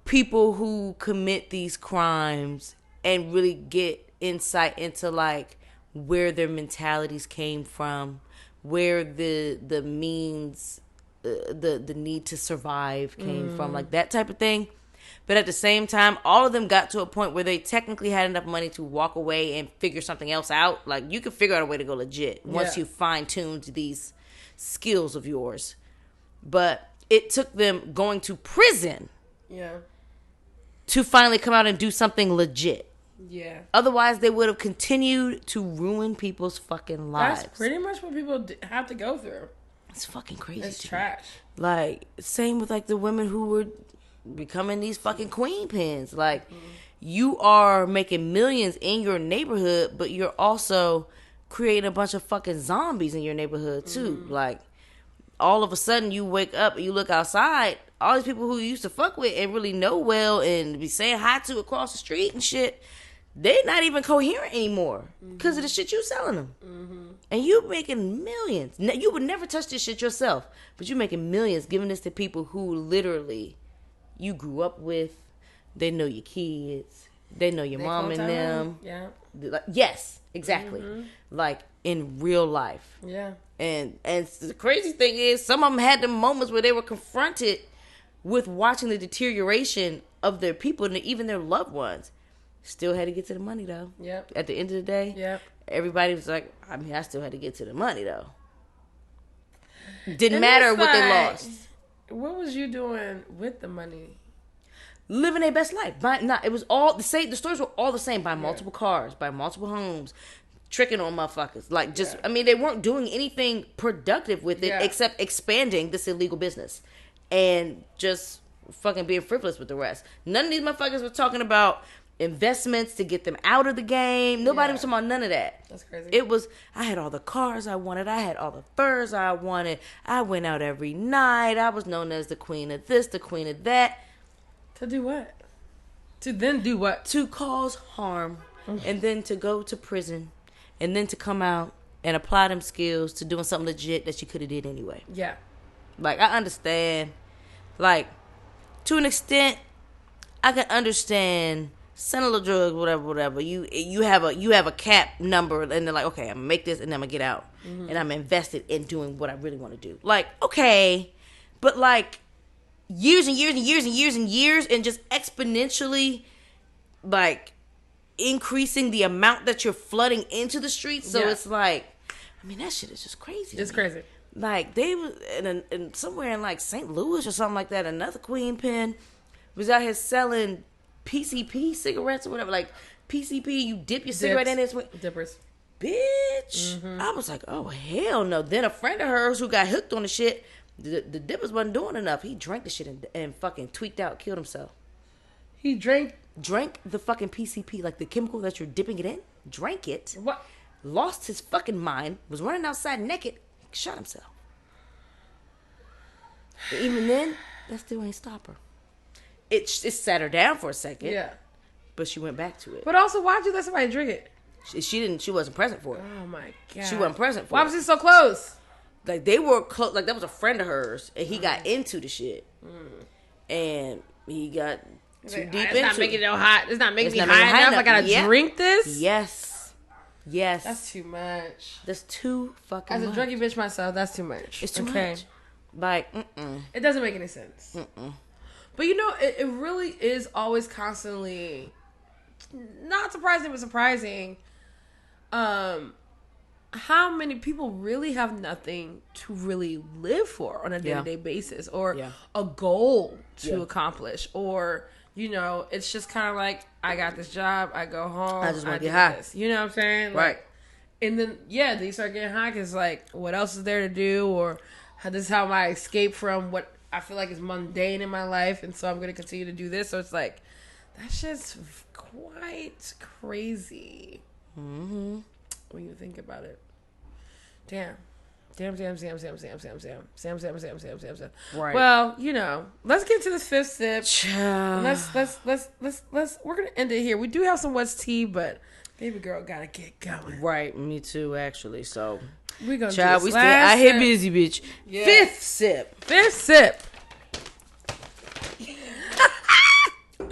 people who commit these crimes and really get insight into like where their mentalities came from, where the means, the need to survive came from, like that type of thing. But at the same time, all of them got to a point where they technically had enough money to walk away and figure something else out. Like, you can figure out a way to go legit once you fine-tuned these skills of yours. But it took them going to prison to finally come out and do something legit. Yeah. Otherwise, they would have continued to ruin people's fucking lives. That's pretty much what people have to go through. It's fucking crazy. It's trash. Like, same with like the women who were becoming these fucking queen pins. Like, you are making millions in your neighborhood, but you're also creating a bunch of fucking zombies in your neighborhood too. Like, all of a sudden you wake up and you look outside, all these people who you used to fuck with and really know well and be saying hi to across the street and shit, they're not even coherent anymore because of the shit you selling them. And you making millions. You would never touch this shit yourself, but you making millions giving this to people who literally you grew up with. They know your kids. They know your mom and them. Yeah. Yes, exactly. Like in real life. Yeah. And the crazy thing is, some of them had the moments where they were confronted with watching the deterioration of their people and even their loved ones. Still had to get to the money, though. Yep. At the end of the day, everybody was like, I mean, I still had to get to the money, though. Didn't matter what they lost. What was you doing with the money? Living their best life. It was all the same. The stories were all the same. Buy multiple cars, buy multiple homes, tricking on motherfuckers. Like, just, I mean, they weren't doing anything productive with it except expanding this illegal business and just fucking being frivolous with the rest. None of these motherfuckers were talking about investments to get them out of the game. Nobody was talking about none of that. That's crazy. It was, I had all the cars I wanted. I had all the furs I wanted. I went out every night. I was known as the queen of this, the queen of that. To do what? To then do what? To cause harm. And then to go to prison. And then to come out and apply them skills to doing something legit that you could have did anyway. Yeah. Like, I understand. Like, to an extent, I can understand selling the drugs, whatever. You have a cap number, and they're like, okay, I'm gonna make this, and then I'm gonna get out, and I'm invested in doing what I really want to do. Like, okay, but like years and years and years and years and years, and just exponentially, like increasing the amount that you're flooding into the streets. So it's like, I mean, that shit is just crazy. It's crazy. Like, they was in somewhere in like St. Louis or something like that. Another queen pin was out here selling PCP cigarettes or whatever. Like, PCP, you dip your cigarette in it. Dippers. Bitch. I was like, oh, hell no. Then a friend of hers who got hooked on the shit, the dippers wasn't doing enough. He drank the shit and fucking tweaked out, killed himself. He drank the fucking PCP, like the chemical that you're dipping it in. Drank it. What? Lost his fucking mind. Was running outside naked. Shot himself. But even then, that still ain't stop her. It sat her down for a second. Yeah. But she went back to it. But also, why'd you let somebody drink it? She wasn't present for it. Oh my god. She wasn't present for it. Why was he so close? Like, they were close. Like, that was a friend of hers, and he got into the shit. And he got too deep into it. It's not making it hot. It's not making me high enough. I gotta drink this? Yes. That's too much. That's too fucking much. As a druggy bitch myself, that's too much. It's too much. Like, It doesn't make any sense. But you know, it really is always constantly not surprising, but surprising. How many people really have nothing to really live for on a day-to-day basis, or a goal to accomplish, or you know, it's just kind of like, I got this job, I go home, I just want to get high. You know what I'm saying? Like, right. And then they start getting high because like, what else is there to do, or this is how I escape from what I feel like is mundane in my life, and so I'm going to continue to do this. So it's like, that shit's quite crazy when you think about it. Damn. Right. Well, you know, let's get to this fifth sip. Let's we're gonna end it here. We do have some West tea, but baby girl gotta get going. Right, me too, actually. So we're gonna do this. We still out here busy, bitch. Yeah. Fifth sip.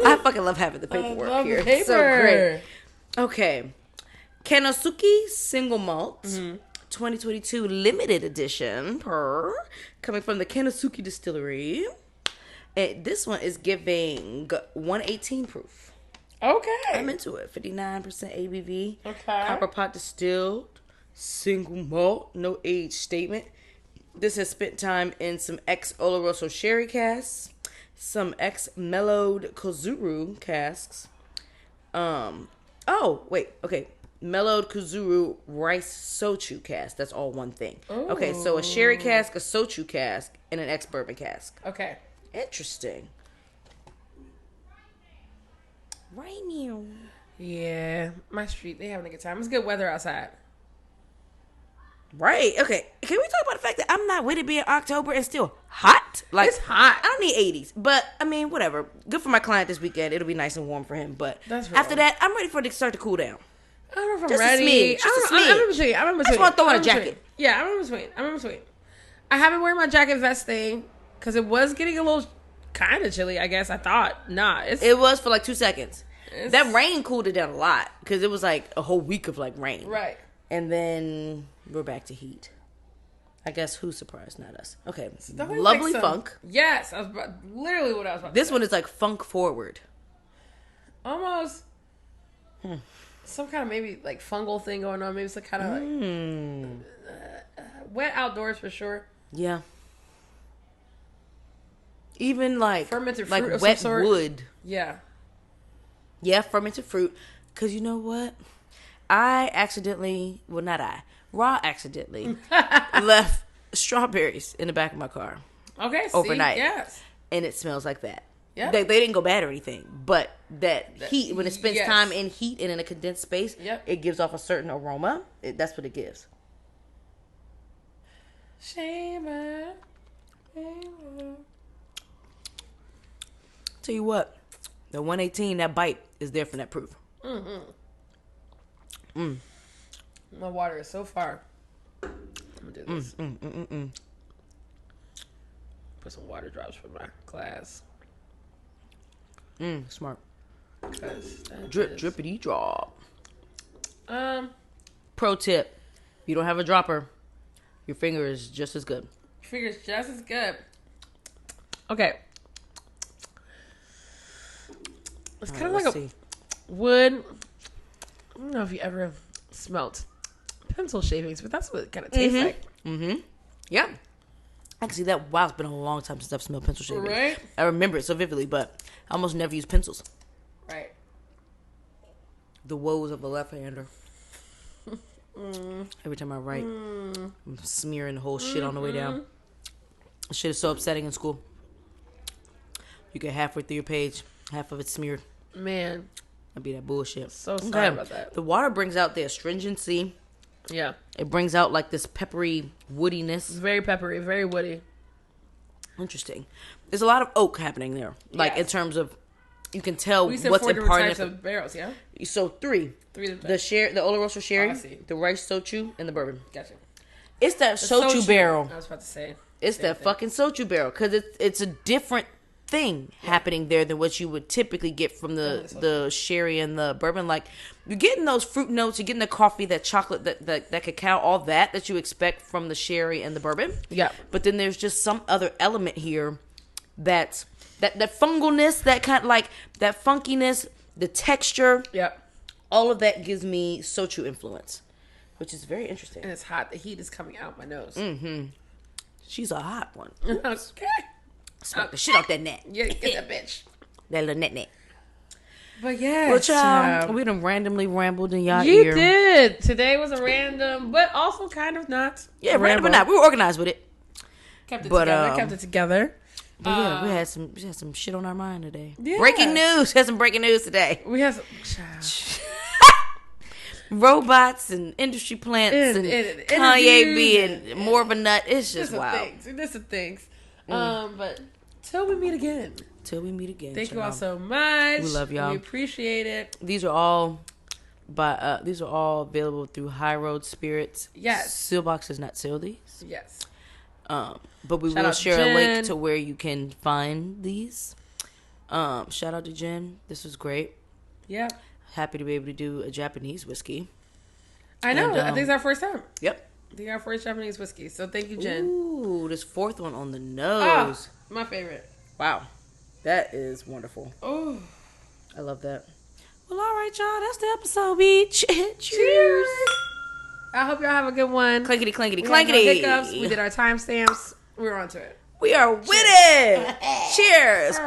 I fucking love having the paperwork here. It's so great. Okay. Kanosuke single malt. 2022 limited edition coming from the Kanosuke distillery. And this one is giving 118 proof. Okay. I'm into it. 59% ABV. Okay. Copper pot distilled. Single malt. No age statement. This has spent time in some ex Oloroso sherry casks. Some ex mellowed Kozuru casks. Mellowed Kuzuru rice sochu cask. That's all one thing. Ooh. Okay, so a sherry cask, a sochu cask, and an ex-bourbon cask. Okay. Interesting. Right now. Yeah, my street, they having a good time. It's good weather outside. Right. Okay. Can we talk about the fact that I'm not with it being October and still hot? Like, it's hot. I don't need 80s. But, I mean, whatever. Good for my client this weekend. It'll be nice and warm for him. But after that, I'm ready for it to start to cool down. I don't know if I'm just ready. A smidge. Just a smidge. I'm in between. I'm in between. I just want to throw in a jacket. Yeah, I'm in between. I haven't worn my jacket vest thing because it was getting a little kind of chilly, I guess. I thought. Nah. It was for like 2 seconds. That rain cooled it down a lot because it was like a whole week of like rain. Right. And then we're back to heat. I guess who's surprised? Not us. Okay. Lovely funk. Yes. Literally what I was about to say. This one is like funk forward. Almost. Some kind of maybe like fungal thing going on. Maybe some kind of like wet outdoors for sure. Yeah. Even like fermented fruit like of wet some sort. Wood. Yeah. Yeah, fermented fruit. Because you know what? I accidentally, well, not I, Raw accidentally left strawberries in the back of my car. Okay, overnight. Yes. And it smells like that. Yeah. They didn't go bad or anything, but that heat, when it spends time in heat and in a condensed space, it gives off a certain aroma. That's what it gives. Shamer. Tell you what, the 118, that bite is there for that proof. My water is so far. I'm gonna do this. Put some water drops for my class. Smart. Drippity drop. Pro tip: you don't have a dropper, your finger is just as good. Your finger is just as good. Okay. It's kind of like a wood. I don't know if you ever smelt pencil shavings, but that's what it kind of tastes like. Yeah. I can see that. Wow, it's been a long time since I've smelled pencil shavings. Right? I remember it so vividly, but I almost never use pencils. Right. The woes of a left-hander. Every time I write, I'm smearing the whole shit on the way down. Shit is so upsetting in school. You get halfway through your page, half of it's smeared. Man. That'd be that bullshit. So sorry about that. The water brings out the astringency. Yeah. It brings out like this peppery woodiness. It's very peppery, very woody. Interesting. There's a lot of oak happening there. Like in terms of, you can tell what's imparted. 4 types of barrels, yeah? So three. The Oloroso sherry, the rice sochu, and the bourbon. Gotcha. It's that sochu barrel. I was about to say. It's that fucking sochu barrel because it's a different thing happening there than what you would typically get from the sherry and the bourbon. Like, you're getting those fruit notes, you're getting the coffee, that chocolate, that cacao, all that you expect from the sherry and the bourbon. Yeah. But then there's just some other element here that fungalness, that kind of like that funkiness, the texture. Yeah. All of that gives me sochu influence, which is very interesting. And it's hot. The heat is coming out my nose. She's a hot one. Okay. Smack the shit off that net. Yeah, get that bitch. That little net. But yeah, well, child, we done randomly rambled in y'all ear. You did. Today was a random, but also kind of not. Yeah, random but not. We were organized with it. Kept it together. But yeah, we had some shit on our mind today. Yeah. Breaking news. Had some breaking news today. We had some robots and industry plants and Kanye being more of a nut. It's just wild. There's some things. But till we meet again. Thank you all so much. We love y'all. We appreciate it. These are all available through High Road Spirits. Yes. Sealbox does not sell these. Yes. But we will share a link to where you can find these. Shout out to Jen. This was great. Yeah. Happy to be able to do a Japanese whiskey. I know. I think it's our first time. Yep. I think our first Japanese whiskey. So thank you, Jen. Ooh, this fourth one on the nose. Oh, my favorite. Wow. That is wonderful. Oh. I love that. Well, all right, y'all. That's the episode, bitch. Cheers. I hope y'all have a good one. Clankety, clankety, clankety. No hiccups. We did our timestamps. We're on to it. We are with it. Cheers.